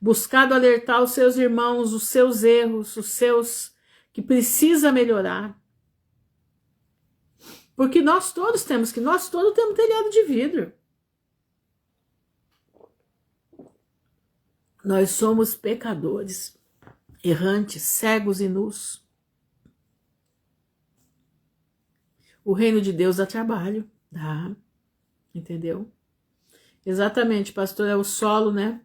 buscado alertar os seus irmãos, os seus erros, os seus que precisa melhorar. Porque nós todos temos telhado de vidro. Nós somos pecadores, errantes, cegos e nus. O reino de Deus dá trabalho, dá, entendeu? Exatamente, pastor, é o solo, né?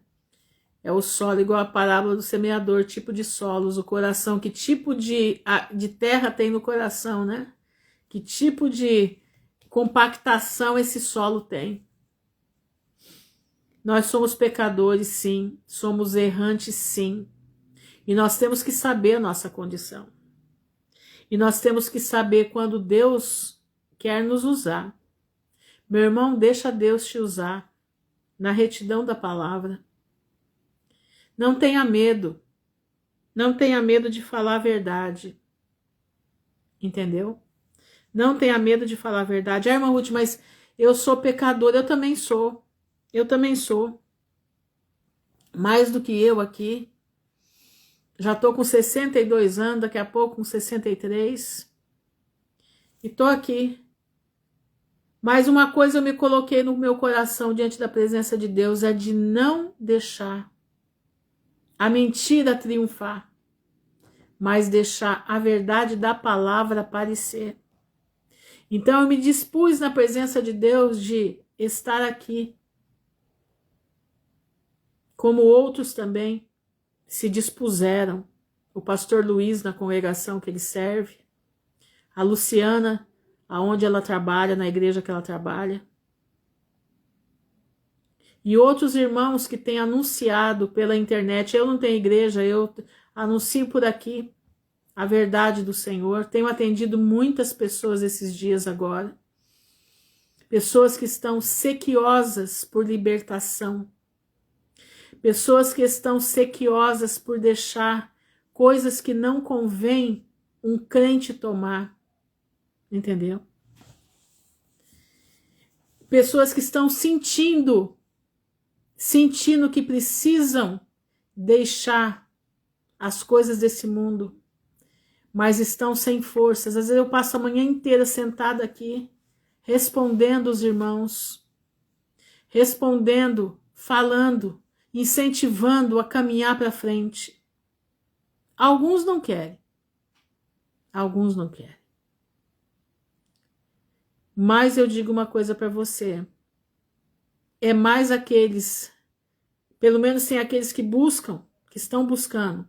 É o solo, igual a parábola do semeador, tipo de solos, o coração, que tipo de terra tem no coração, né? Que tipo de compactação esse solo tem? Nós somos pecadores, sim, somos errantes, sim, e nós temos que saber a nossa condição. E nós temos que saber quando Deus quer nos usar. Meu irmão, deixa Deus te usar na retidão da palavra. Não tenha medo. Não tenha medo de falar a verdade. Entendeu? Não tenha medo de falar a verdade. Ah, irmã Ruth, mas eu sou pecadora. Eu também sou. Eu também sou. Mais do que eu aqui. Já tô com 62 anos, daqui a pouco com 63. E tô aqui. Mas uma coisa eu me coloquei no meu coração diante da presença de Deus, é de não deixar a mentira triunfar, mas deixar a verdade da palavra aparecer. Então eu me dispus na presença de Deus de estar aqui, como outros também se dispuseram. O pastor Luiz na congregação que ele serve, a Luciana, aonde ela trabalha, na igreja que ela trabalha, e outros irmãos que têm anunciado pela internet. Eu não tenho igreja, eu anuncio por aqui a verdade do Senhor. Tenho atendido muitas pessoas esses dias agora, pessoas que estão sequiosas por libertação, pessoas que estão sequiosas por deixar coisas que não convém um crente tomar, entendeu? Pessoas que estão sentindo que precisam deixar as coisas desse mundo, mas estão sem forças. Às vezes eu passo a manhã inteira sentada aqui, respondendo os irmãos, respondendo, falando, incentivando a caminhar para frente. Alguns não querem. Alguns não querem. Mas eu digo uma coisa para você. É mais aqueles, pelo menos tem aqueles que buscam, que estão buscando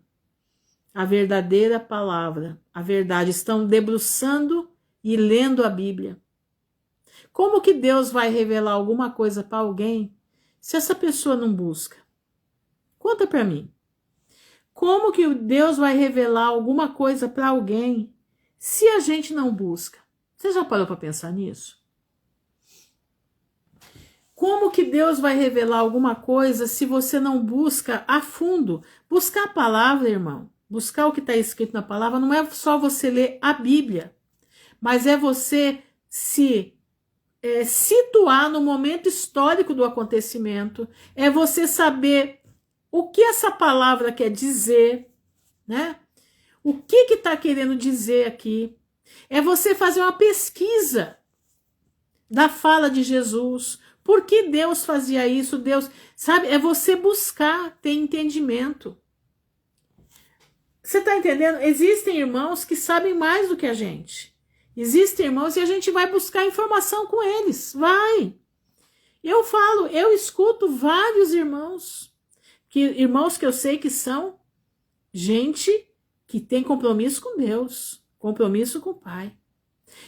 a verdadeira palavra, a verdade, estão debruçando e lendo a Bíblia. Como que Deus vai revelar alguma coisa para alguém se essa pessoa não busca? Conta para mim. Como que Deus vai revelar alguma coisa para alguém se a gente não busca? Você já parou para pensar nisso? Como que Deus vai revelar alguma coisa se você não busca a fundo? Buscar a palavra, irmão, buscar o que está escrito na palavra, não é só você ler a Bíblia, mas é você se situar no momento histórico do acontecimento, é você saber o que essa palavra quer dizer, né? O que está querendo dizer aqui? É você fazer uma pesquisa da fala de Jesus. Por que Deus fazia isso? Deus, sabe? É você buscar ter entendimento. Você está entendendo? Existem irmãos que sabem mais do que a gente. Existem irmãos e a gente vai buscar informação com eles. Vai. Eu falo, eu escuto vários irmãos que eu sei que são gente que tem compromisso com Deus, compromisso com o Pai.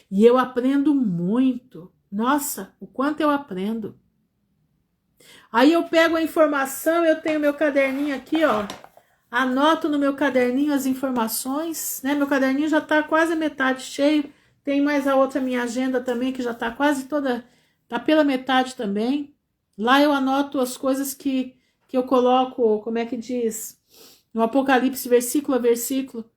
E eu aprendo muito. Nossa, o quanto eu aprendo. Aí eu pego a informação, eu tenho meu caderninho aqui, ó. Anoto no meu caderninho as informações, né? Meu caderninho já tá quase a metade cheio. Tem mais a outra minha agenda também, que já tá quase toda, tá pela metade também. Lá eu anoto as coisas que eu coloco, como é que diz? No Apocalipse, versículo a versículo,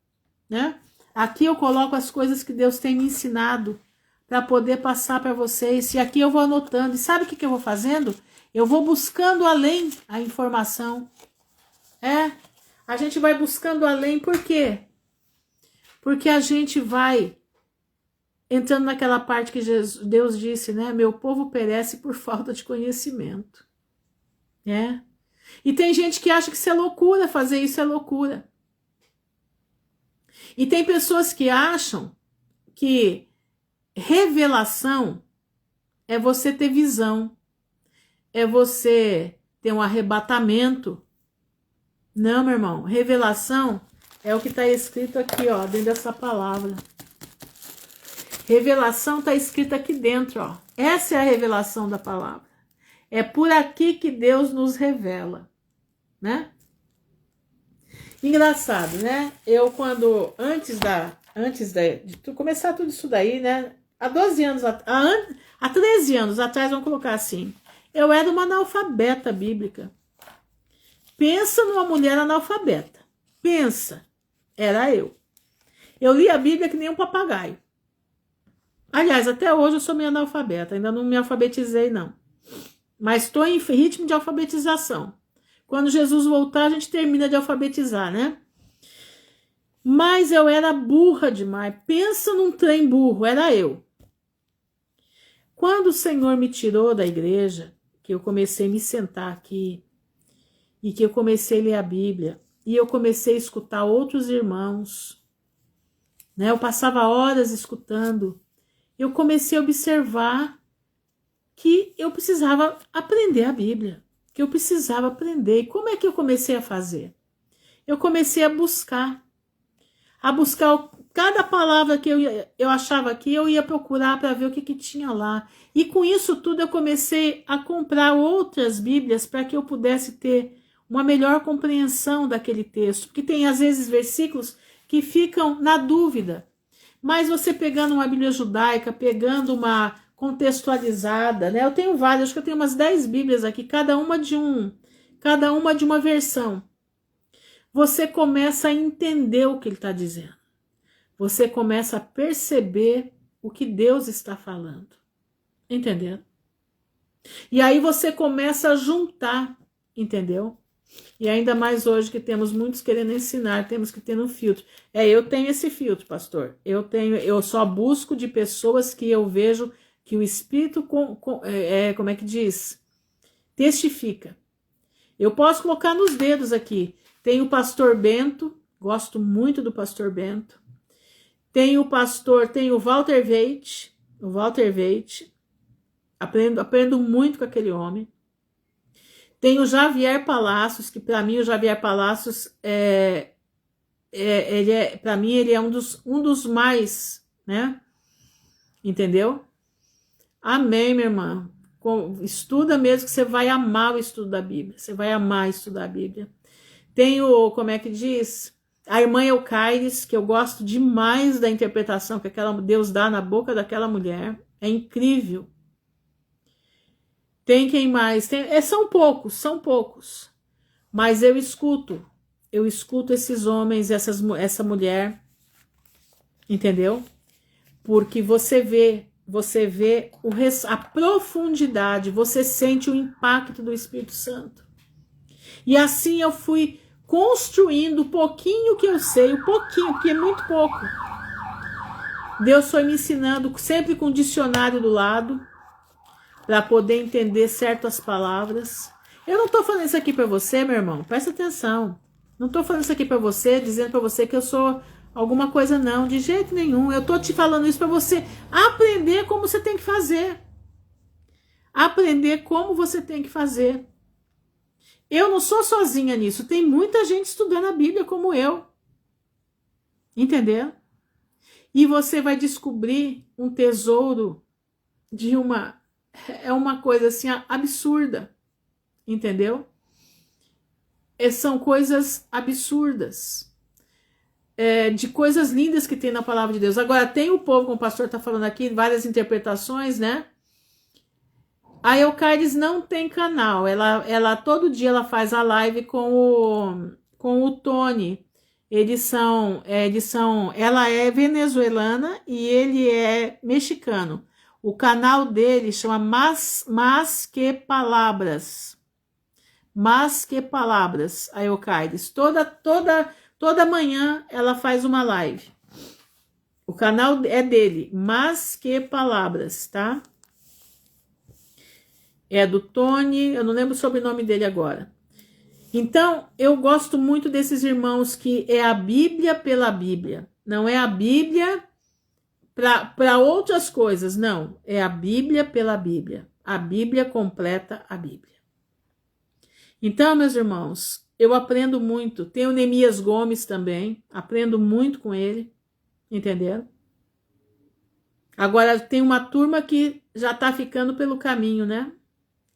né? Aqui eu coloco as coisas que Deus tem me ensinado para poder passar para vocês. E aqui eu vou anotando. E sabe o que eu vou fazendo? Eu vou buscando além a informação. A gente vai buscando além. Por quê? Porque a gente vai entrando naquela parte que Deus disse, né? Meu povo perece por falta de conhecimento. E tem gente que acha que isso é loucura, fazer isso é loucura. E tem pessoas que acham que revelação é você ter visão, é você ter um arrebatamento. Não, meu irmão, revelação é o que está escrito aqui, ó, dentro dessa palavra. Revelação está escrita aqui dentro, ó. Essa é a revelação da palavra. É por aqui que Deus nos revela, né? Engraçado, né? Eu antes de começar tudo isso daí, né? Há 13 anos atrás, vamos colocar assim, eu era uma analfabeta bíblica. Pensa numa mulher analfabeta. Pensa, era eu. Eu li a Bíblia que nem um papagaio. Aliás, até hoje eu sou meio analfabeta, ainda não me alfabetizei não. Mas estou em ritmo de alfabetização. Quando Jesus voltar, a gente termina de alfabetizar, né? Mas eu era burra demais. Pensa num trem burro, era eu. Quando o Senhor me tirou da igreja, que eu comecei a me sentar aqui, e que eu comecei a ler a Bíblia, e eu comecei a escutar outros irmãos, né? Eu passava horas escutando, eu comecei a observar que eu precisava aprender a Bíblia, que eu precisava aprender. E como é que eu comecei a fazer? Eu comecei a buscar cada palavra que eu achava que eu ia procurar para ver o que tinha lá. E com isso tudo eu comecei a comprar outras Bíblias para que eu pudesse ter uma melhor compreensão daquele texto. Porque tem às vezes versículos que ficam na dúvida. Mas você pegando uma Bíblia judaica, pegando uma contextualizada, né? Eu tenho várias, acho que eu tenho umas 10 Bíblias aqui, cada uma de uma versão. Você começa a entender o que ele está dizendo. Você começa a perceber o que Deus está falando. Entendeu? E aí você começa a juntar, entendeu? E ainda mais hoje que temos muitos querendo ensinar, temos que ter um filtro. Eu tenho esse filtro, pastor. Eu só busco de pessoas que eu vejo que o Espírito, como é que diz? Testifica. Eu posso colocar nos dedos aqui. Tem o pastor Bento, gosto muito do pastor Bento. Tem o Walter Veit, aprendo muito com aquele homem. Tem o Javier Palacios, que para mim o Javier Palacios para mim ele é um dos mais, né? Entendeu? Amém, minha irmã. Estuda mesmo que você vai amar o estudo da Bíblia. Você vai amar estudar a Bíblia. Tem como é que diz? A irmã Eucaires, que eu gosto demais da interpretação que Deus dá na boca daquela mulher. É incrível. Tem quem mais? São poucos. Mas eu escuto esses homens, essa mulher, entendeu? Porque você vê a profundidade, você sente o impacto do Espírito Santo. E assim eu fui construindo o pouquinho que eu sei, o pouquinho, porque é muito pouco. Deus foi me ensinando, sempre com um dicionário do lado, para poder entender certas palavras. Eu não estou falando isso aqui para você, meu irmão, presta atenção. Não estou falando isso aqui para você, dizendo para você que eu sou alguma coisa, não, de jeito nenhum. Eu estou te falando isso para você aprender como você tem que fazer. Aprender como você tem que fazer. Eu não sou sozinha nisso, tem muita gente estudando a Bíblia como eu. Entendeu? E você vai descobrir um tesouro de uma coisa assim absurda. Entendeu? São coisas absurdas. De coisas lindas que tem na palavra de Deus. Agora, tem o povo, como o pastor está falando aqui, várias interpretações, né? A Eucardes não tem canal. Ela todo dia ela faz a live com o Tony. Ela é venezuelana e ele é mexicano. O canal dele chama Más que Palavras. Más que Palavras, a Eucardes. Toda manhã ela faz uma live. O canal é dele, Más que Palavras, tá? É do Tony, eu não lembro o sobrenome dele agora. Então, eu gosto muito desses irmãos que é a Bíblia pela Bíblia. Não é a Bíblia para outras coisas, não. É a Bíblia pela Bíblia. A Bíblia completa a Bíblia. Então, meus irmãos, eu aprendo muito. Tem o Neemias Gomes também. Aprendo muito com ele. Entenderam? Agora, tem uma turma que já está ficando pelo caminho, né?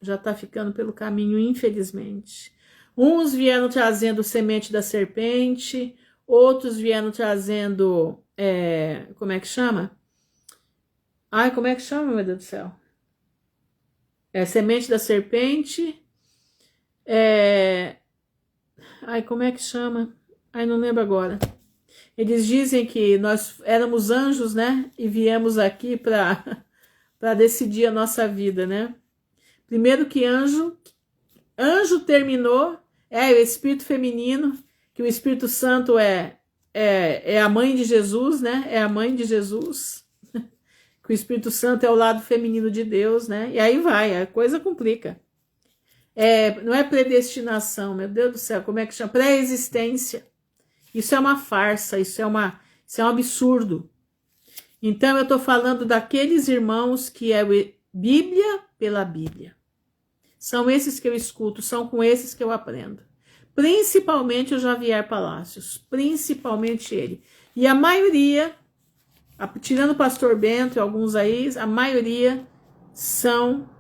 Já está ficando pelo caminho, infelizmente. Uns vieram trazendo semente da serpente, outros vieram trazendo, como é que chama? Ai, como é que chama, meu Deus do céu? Semente da serpente, ai, como é que chama? Ai, não lembro agora. Eles dizem que nós éramos anjos, né? E viemos aqui para decidir a nossa vida, né? Primeiro que anjo terminou, o espírito feminino, que o Espírito Santo é a mãe de Jesus, né? É a mãe de Jesus. Que o Espírito Santo é o lado feminino de Deus, né? E aí vai, a coisa complica. Não é predestinação, meu Deus do céu, como é que chama? Pré-existência. Isso é uma farsa, isso é um absurdo. Então eu estou falando daqueles irmãos que é Bíblia pela Bíblia. São esses que eu escuto, são com esses que eu aprendo. Principalmente o Javier Palacios, principalmente ele. E a maioria, tirando o pastor Bento e alguns aí, a maioria são,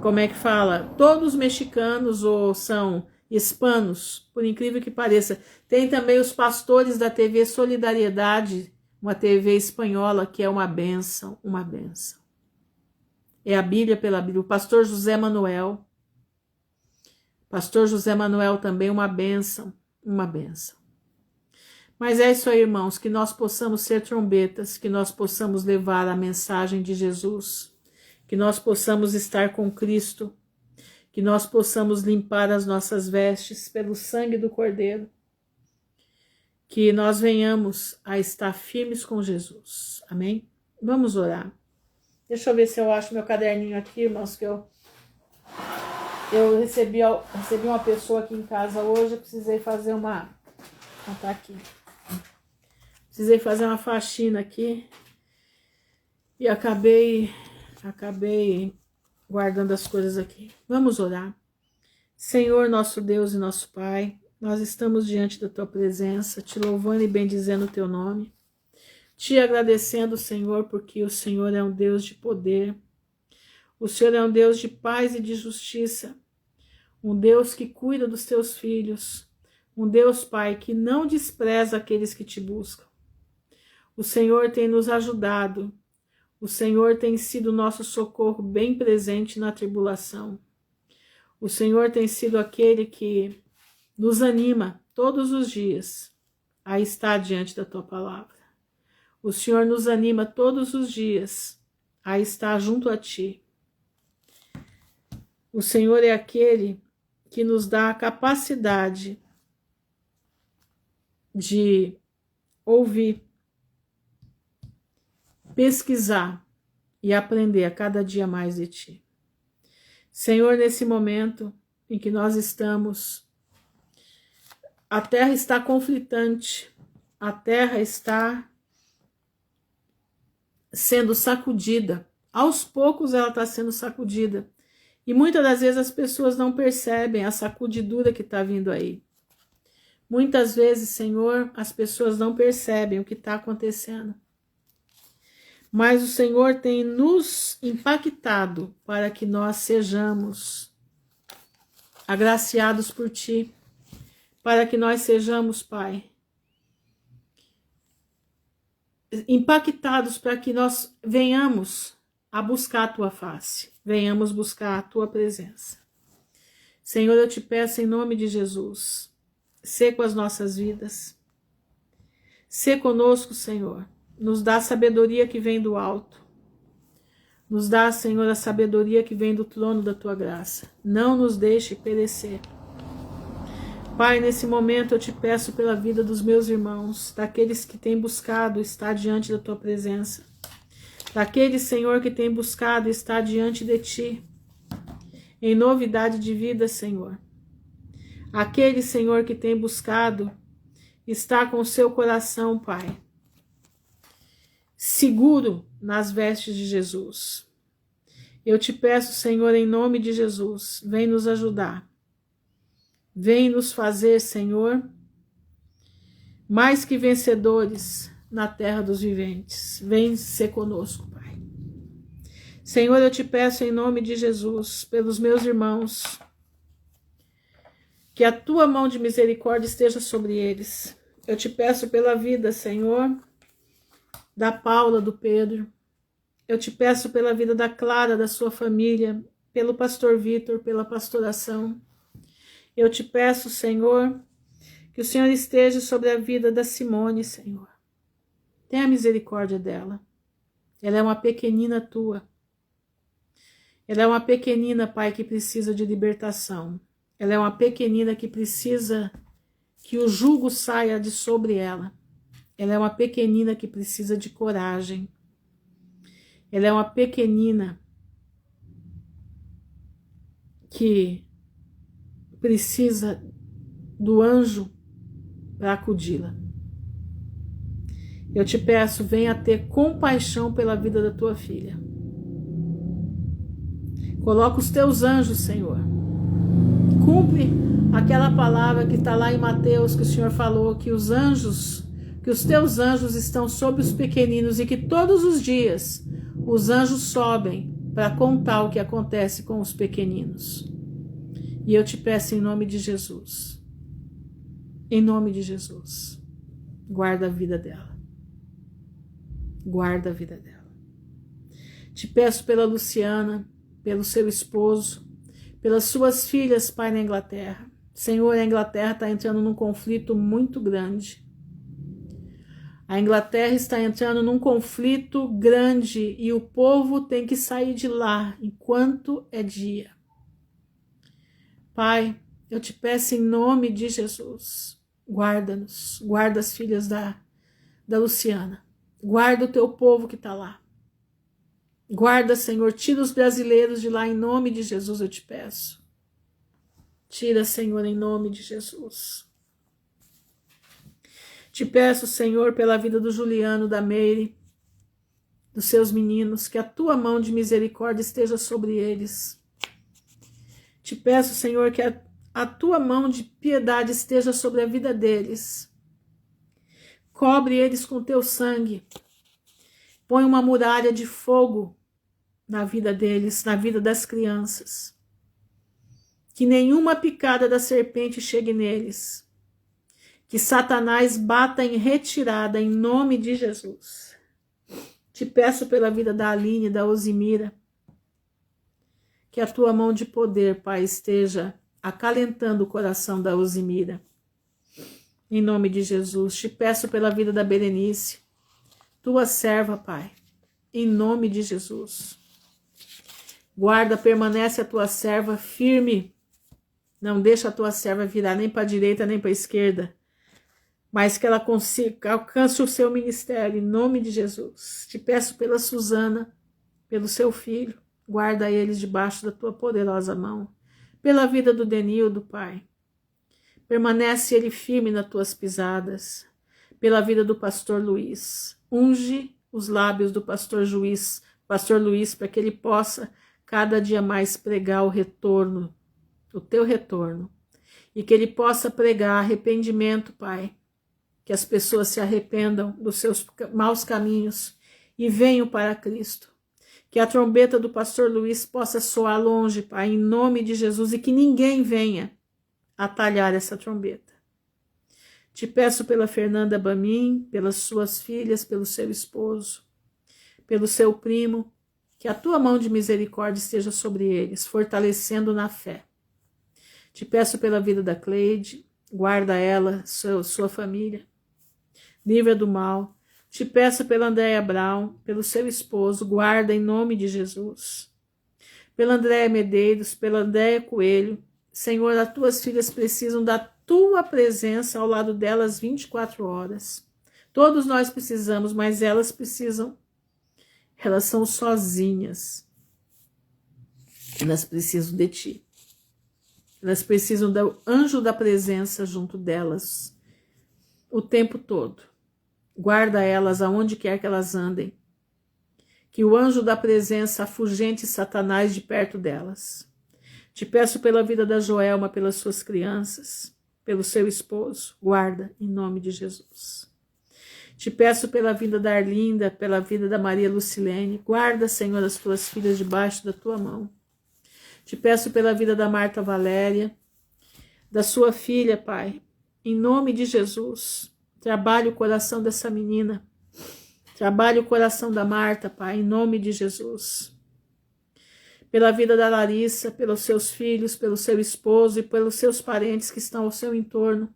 como é que fala? Todos mexicanos ou são hispanos, por incrível que pareça. Tem também os pastores da TV Solidariedade, uma TV espanhola que é uma bênção, uma bênção. É a Bíblia pela Bíblia. O pastor José Manuel. Pastor José Manuel também, uma bênção. Uma bênção. Mas é isso aí, irmãos. Que nós possamos ser trombetas. Que nós possamos levar a mensagem de Jesus. Que nós possamos estar com Cristo. Que nós possamos limpar as nossas vestes pelo sangue do Cordeiro. Que nós venhamos a estar firmes com Jesus. Amém? Vamos orar. Deixa eu ver se eu acho meu caderninho aqui, irmãos, que eu recebi uma pessoa aqui em casa hoje, eu precisei fazer tá aqui. Precisei fazer uma faxina aqui e acabei guardando as coisas aqui. Vamos orar. Senhor, nosso Deus e nosso Pai, nós estamos diante da Tua presença, te louvando e bendizendo o Teu nome. Te agradecendo, Senhor, porque o Senhor é um Deus de poder. O Senhor é um Deus de paz e de justiça. Um Deus que cuida dos teus filhos. Um Deus, Pai, que não despreza aqueles que te buscam. O Senhor tem nos ajudado. O Senhor tem sido nosso socorro bem presente na tribulação. O Senhor tem sido aquele que nos anima todos os dias a estar diante da Tua palavra. O Senhor nos anima todos os dias a estar junto a Ti. O Senhor é aquele que nos dá a capacidade de ouvir, pesquisar e aprender a cada dia mais de Ti. Senhor, nesse momento em que nós estamos, a terra está conflitante, a terra está sendo sacudida. Aos poucos ela está sendo sacudida. E muitas das vezes as pessoas não percebem a sacudidura que está vindo aí. Muitas vezes, Senhor, as pessoas não percebem o que está acontecendo. Mas o Senhor tem nos impactado para que nós sejamos agraciados por Ti, para que nós sejamos, Pai, impactados para que nós venhamos a buscar a Tua face, venhamos buscar a Tua presença. Senhor, eu te peço em nome de Jesus, sê com as nossas vidas, sê conosco, Senhor, nos dá a sabedoria que vem do alto, nos dá, Senhor, a sabedoria que vem do trono da Tua graça, não nos deixe perecer. Pai, nesse momento eu te peço pela vida dos meus irmãos, daqueles que têm buscado estar diante da Tua presença, daqueles, Senhor, que têm buscado estar diante de Ti, em novidade de vida, Senhor. Aquele, Senhor, que tem buscado estar com o seu coração, Pai, seguro nas vestes de Jesus. Eu te peço, Senhor, em nome de Jesus, vem nos ajudar. Vem nos fazer, Senhor, mais que vencedores na terra dos viventes. Vem ser conosco, Pai. Senhor, eu te peço em nome de Jesus, pelos meus irmãos, que a Tua mão de misericórdia esteja sobre eles. Eu te peço pela vida, Senhor, da Paula, do Pedro. Eu te peço pela vida da Clara, da sua família, pelo pastor Vitor, pela pastoração. Eu te peço, Senhor, que o Senhor esteja sobre a vida da Simone, Senhor. Tenha misericórdia dela. Ela é uma pequenina Tua. Ela é uma pequenina, Pai, que precisa de libertação. Ela é uma pequenina que precisa que o jugo saia de sobre ela. Ela é uma pequenina que precisa de coragem. Ela é uma pequenina que precisa do anjo para acudi-la. Eu te peço, venha ter compaixão pela vida da tua filha. Coloca os teus anjos, Senhor. Cumpre aquela palavra que está lá em Mateus, que o Senhor falou, que os anjos, que os teus anjos estão sobre os pequeninos e que todos os dias os anjos sobem para contar o que acontece com os pequeninos. E eu te peço em nome de Jesus, em nome de Jesus, guarda a vida dela, guarda a vida dela. Te peço pela Luciana, pelo seu esposo, pelas suas filhas, Pai, na Inglaterra. Senhor, a Inglaterra está entrando num conflito muito grande. A Inglaterra está entrando num conflito grande e o povo tem que sair de lá enquanto é dia. Pai, eu te peço em nome de Jesus, guarda-nos, guarda as filhas da Luciana, guarda o teu povo que está lá. Guarda, Senhor, tira os brasileiros de lá em nome de Jesus, eu te peço. Tira, Senhor, em nome de Jesus. Te peço, Senhor, pela vida do Juliano, da Meire, dos seus meninos, que a tua mão de misericórdia esteja sobre eles. Te peço, Senhor, que a tua mão de piedade esteja sobre a vida deles. Cobre eles com teu sangue. Põe uma muralha de fogo na vida deles, na vida das crianças. Que nenhuma picada da serpente chegue neles. Que Satanás bata em retirada em nome de Jesus. Te peço pela vida da Aline, da Osimira, que a tua mão de poder, Pai, esteja acalentando o coração da Osimira. Em nome de Jesus. Te peço pela vida da Berenice, tua serva, Pai, em nome de Jesus. Guarda, permanece a tua serva firme Não deixa a tua serva virar nem para a direita nem para a esquerda, mas que ela consiga, alcance o seu ministério, em nome de Jesus. Te peço pela Suzana, pelo seu filho, guarda eles debaixo da tua poderosa mão. Pela vida do Denildo, Pai, permanece ele firme nas tuas pisadas. Pela vida do pastor Luiz, unge os lábios do pastor Luiz, para que ele possa cada dia mais pregar o retorno, o teu retorno, e que ele possa pregar arrependimento, Pai, que as pessoas se arrependam dos seus maus caminhos e venham para Cristo. Que a trombeta do pastor Luiz possa soar longe, Pai, em nome de Jesus, e que ninguém venha atalhar essa trombeta. Te peço pela Fernanda Bamin, pelas suas filhas, pelo seu esposo, pelo seu primo, que a tua mão de misericórdia esteja sobre eles, fortalecendo na fé. Te peço pela vida da Cleide, guarda ela, sua família, livra do mal. Te peço pela Andréia Brown, pelo seu esposo, guarda em nome de Jesus. Pela Andréia Medeiros, pela Andréia Coelho, Senhor, as tuas filhas precisam da tua presença ao lado delas 24 horas. Todos nós precisamos, mas elas precisam. Elas são sozinhas. Elas precisam de ti. Elas precisam do anjo da presença junto delas o tempo todo. Guarda elas aonde quer que elas andem. Que o anjo da presença afugente Satanás de perto delas. Te peço pela vida da Joelma, pelas suas crianças, pelo seu esposo. Guarda em nome de Jesus. Te peço pela vida da Arlinda, pela vida da Maria Lucilene. Guarda, Senhor, as tuas filhas debaixo da tua mão. Te peço pela vida da Marta Valéria, da sua filha, Pai. Em nome de Jesus, trabalhe o coração dessa menina. Trabalhe o coração da Marta, Pai, em nome de Jesus. Pela vida da Larissa, pelos seus filhos, pelo seu esposo e pelos seus parentes que estão ao seu entorno.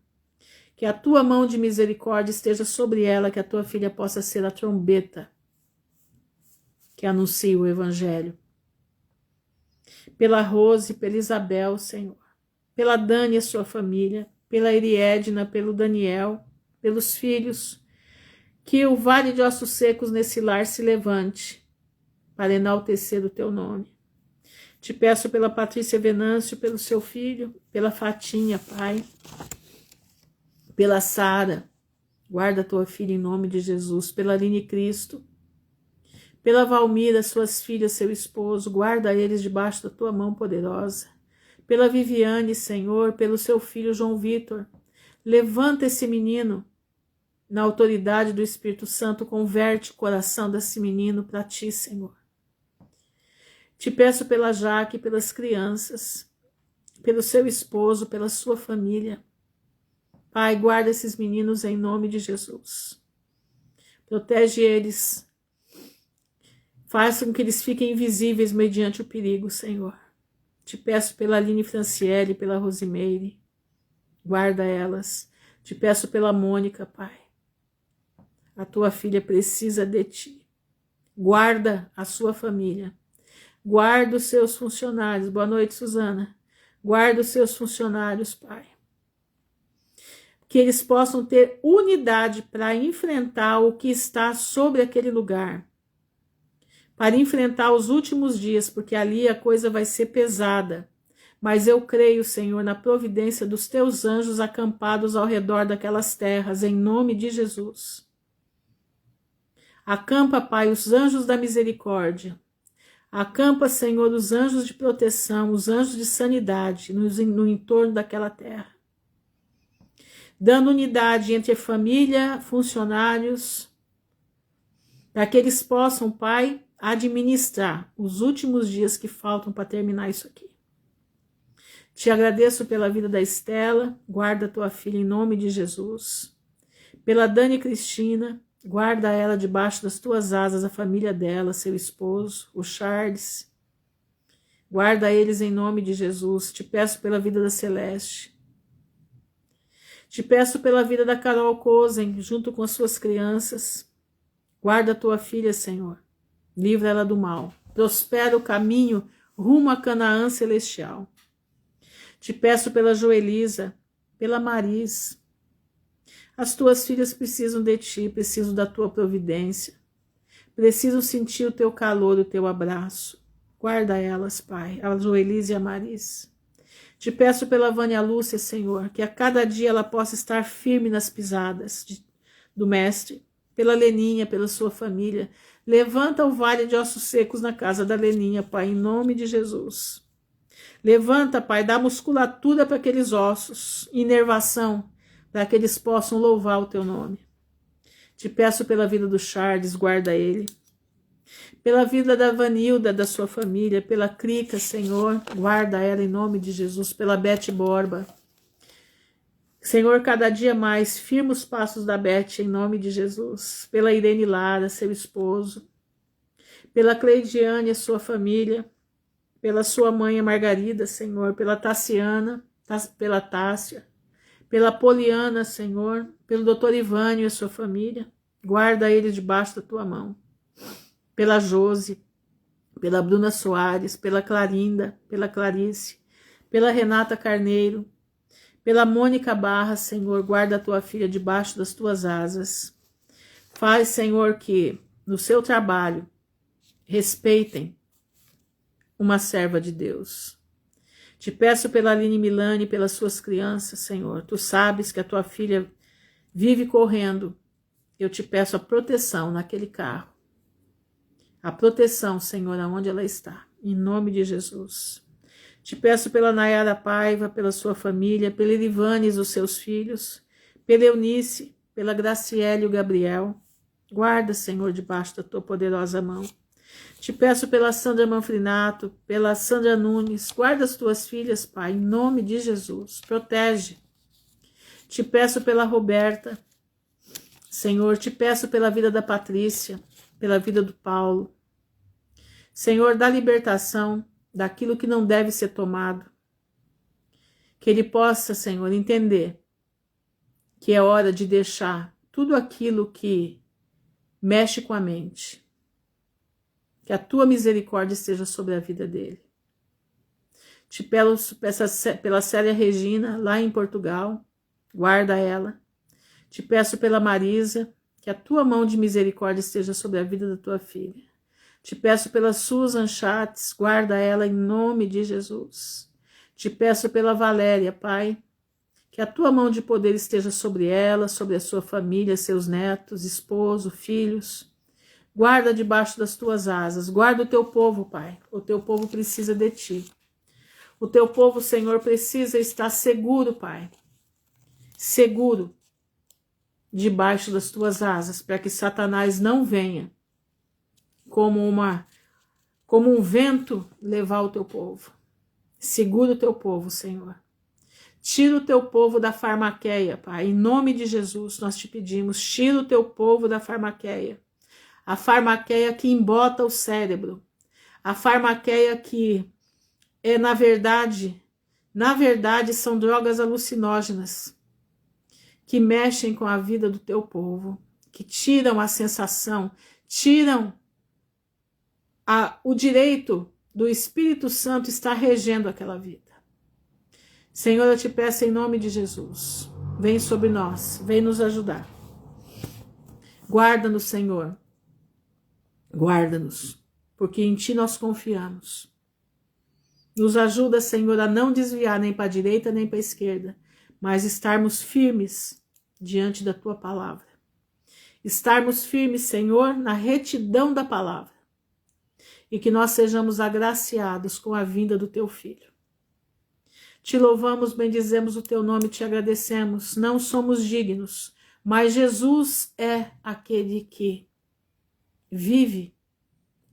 Que a tua mão de misericórdia esteja sobre ela, que a tua filha possa ser a trombeta que anuncia o evangelho. Pela Rose, pela Isabel, Senhor. Pela Dani e a sua família. Pela Eriedna, pelo Daniel, pelos filhos. Que o vale de ossos secos nesse lar se levante para enaltecer o teu nome. Te peço pela Patrícia Venâncio, pelo seu filho, pela Fatinha, Pai, pela Sara, guarda a tua filha em nome de Jesus, pela Aline Cristo, pela Valmira, suas filhas, seu esposo, guarda eles debaixo da tua mão poderosa, pela Viviane, Senhor, pelo seu filho João Vitor, levanta esse menino, na autoridade do Espírito Santo, converte o coração desse menino para ti, Senhor. Te peço pela Jaque, pelas crianças, pelo seu esposo, pela sua família. Pai, guarda esses meninos em nome de Jesus. Protege eles. Faça com que eles fiquem invisíveis mediante o perigo, Senhor. Te peço pela Aline Franciele, pela Rosimeire. Guarda elas. Te peço pela Mônica, Pai. A tua filha precisa de ti. Guarda a sua família. Guarda os seus funcionários. Boa noite, Suzana. Guarda os seus funcionários, Pai. Que eles possam ter unidade para enfrentar o que está sobre aquele lugar. Para enfrentar os últimos dias, porque ali a coisa vai ser pesada. Mas eu creio, Senhor, na providência dos teus anjos acampados ao redor daquelas terras, em nome de Jesus. Acampa, Pai, os anjos da misericórdia. Acampa, Senhor, os anjos de proteção, os anjos de sanidade no entorno daquela terra. Dando unidade entre família, funcionários, para que eles possam, Pai, administrar os últimos dias que faltam para terminar isso aqui. Te agradeço pela vida da Estela, guarda a tua filha em nome de Jesus. Pela Dani Cristina, guarda ela debaixo das tuas asas, a família dela, seu esposo, o Charles. Guarda eles em nome de Jesus. Te peço pela vida da Celeste. Te peço pela vida da Carol Cozen, junto com as suas crianças. Guarda a tua filha, Senhor. Livra ela do mal. Prospera o caminho rumo a Canaã celestial. Te peço pela Joelisa, pela Maris. As tuas filhas precisam de ti, precisam da tua providência. Precisam sentir o teu calor, o teu abraço. Guarda elas, Pai, a Joelisa e a Maris. Te peço pela Vânia Lúcia, Senhor, que a cada dia ela possa estar firme nas pisadas do Mestre. Pela Leninha, pela sua família. Levanta o vale de ossos secos na casa da Leninha, Pai, em nome de Jesus. Levanta, Pai, dá musculatura para aqueles ossos, inervação, para que eles possam louvar o teu nome. Te peço pela vida do Charles, guarda ele. Pela vida da Vanilda, da sua família, pela Crica, Senhor, guarda ela em nome de Jesus. Pela Beth Borba. Senhor, cada dia mais, firma os passos da Beth em nome de Jesus. Pela Irene Lara, seu esposo. Pela Cleidiane, a sua família. Pela sua mãe, a Margarida, Senhor. Pela Tassiana, pela Tássia. Pela Poliana, Senhor. Pelo doutor Ivânio e a sua família. Guarda ele debaixo da tua mão. Pela Josi. Pela Bruna Soares. Pela Clarinda. Pela Clarice. Pela Renata Carneiro. Pela Mônica Barra, Senhor, guarda a tua filha debaixo das tuas asas. Faz, Senhor, que no seu trabalho respeitem uma serva de Deus. Te peço pela Aline Milani e pelas suas crianças, Senhor. Tu sabes que a tua filha vive correndo. Eu te peço a proteção naquele carro. A proteção, Senhor, aonde ela está. Em nome de Jesus. Te peço pela Nayara Paiva, pela sua família, pela Irivanes, os seus filhos, pela Eunice, pela Graciele e o Gabriel. Guarda, Senhor, debaixo da tua poderosa mão. Te peço pela Sandra Manfrinato, pela Sandra Nunes. Guarda as tuas filhas, Pai, em nome de Jesus. Protege. Te peço pela Roberta. Senhor, te peço pela vida da Patrícia, pela vida do Paulo. Senhor, dá libertação daquilo que não deve ser tomado. Que ele possa, Senhor, entender que é hora de deixar tudo aquilo que mexe com a mente. Que a tua misericórdia esteja sobre a vida dele. Te peço pela Célia Regina, lá em Portugal, guarda ela. Te peço pela Marisa, que a tua mão de misericórdia esteja sobre a vida da tua filha. Te peço pela Susan Chates, guarda ela em nome de Jesus. Te peço pela Valéria, Pai, que a tua mão de poder esteja sobre ela, sobre a sua família, seus netos, esposo, filhos. Guarda debaixo das tuas asas, guarda o teu povo, Pai. O teu povo precisa de ti. O teu povo, Senhor, precisa estar seguro, Pai. Seguro debaixo das tuas asas, para que Satanás não venha como um vento levar o teu povo. Segura o teu povo, Senhor. Tira o teu povo da farmaqueia, Pai. Em nome de Jesus, nós te pedimos, tira o teu povo da farmaqueia. A farmaqueia que embota o cérebro. A farmaqueia que é, na verdade, são drogas alucinógenas que mexem com a vida do teu povo, que tiram a sensação, tiram o direito do Espírito Santo estar regendo aquela vida. Senhor, eu te peço em nome de Jesus, vem sobre nós, vem nos ajudar. Guarda-nos, Senhor, guarda-nos, porque em ti nós confiamos. Nos ajuda, Senhor, a não desviar nem para a direita nem para a esquerda, mas estarmos firmes diante da tua palavra. Estarmos firmes, Senhor, na retidão da palavra. E que nós sejamos agraciados com a vinda do teu Filho. Te louvamos, bendizemos o teu nome, te agradecemos. Não somos dignos, mas Jesus é aquele que vive,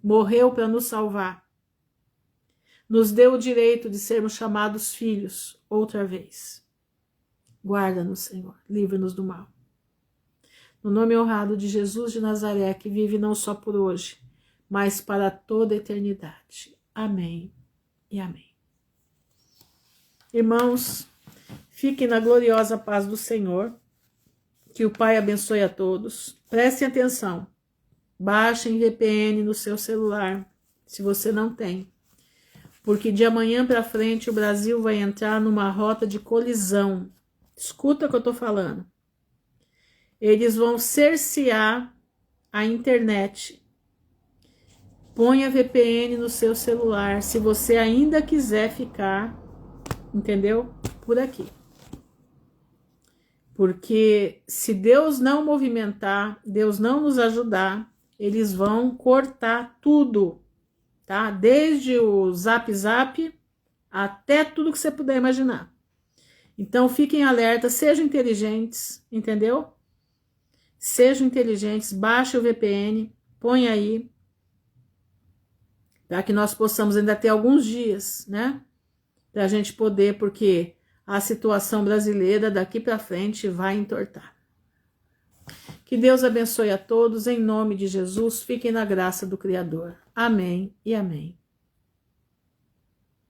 morreu para nos salvar. Nos deu o direito de sermos chamados filhos outra vez. Guarda-nos, Senhor, livra-nos do mal. No nome honrado de Jesus de Nazaré, que vive não só por hoje, mas para toda a eternidade. Amém e amém. Irmãos, fiquem na gloriosa paz do Senhor, que o Pai abençoe a todos. Prestem atenção, baixem VPN no seu celular, se você não tem, porque de amanhã para frente o Brasil vai entrar numa rota de colisão. Escuta o que eu estou falando. Eles vão cercear a internet. Ponha VPN no seu celular, se você ainda quiser ficar, entendeu? Por aqui. Porque se Deus não movimentar, Deus não nos ajudar, eles vão cortar tudo, tá? Desde o Zap Zap até tudo que você puder imaginar. Então fiquem alertas, sejam inteligentes, entendeu? Sejam inteligentes, baixe o VPN, põe aí, para que nós possamos ainda ter alguns dias, né? Para a gente poder, porque a situação brasileira daqui para frente vai entortar. Que Deus abençoe a todos, em nome de Jesus, fiquem na graça do Criador. Amém e amém.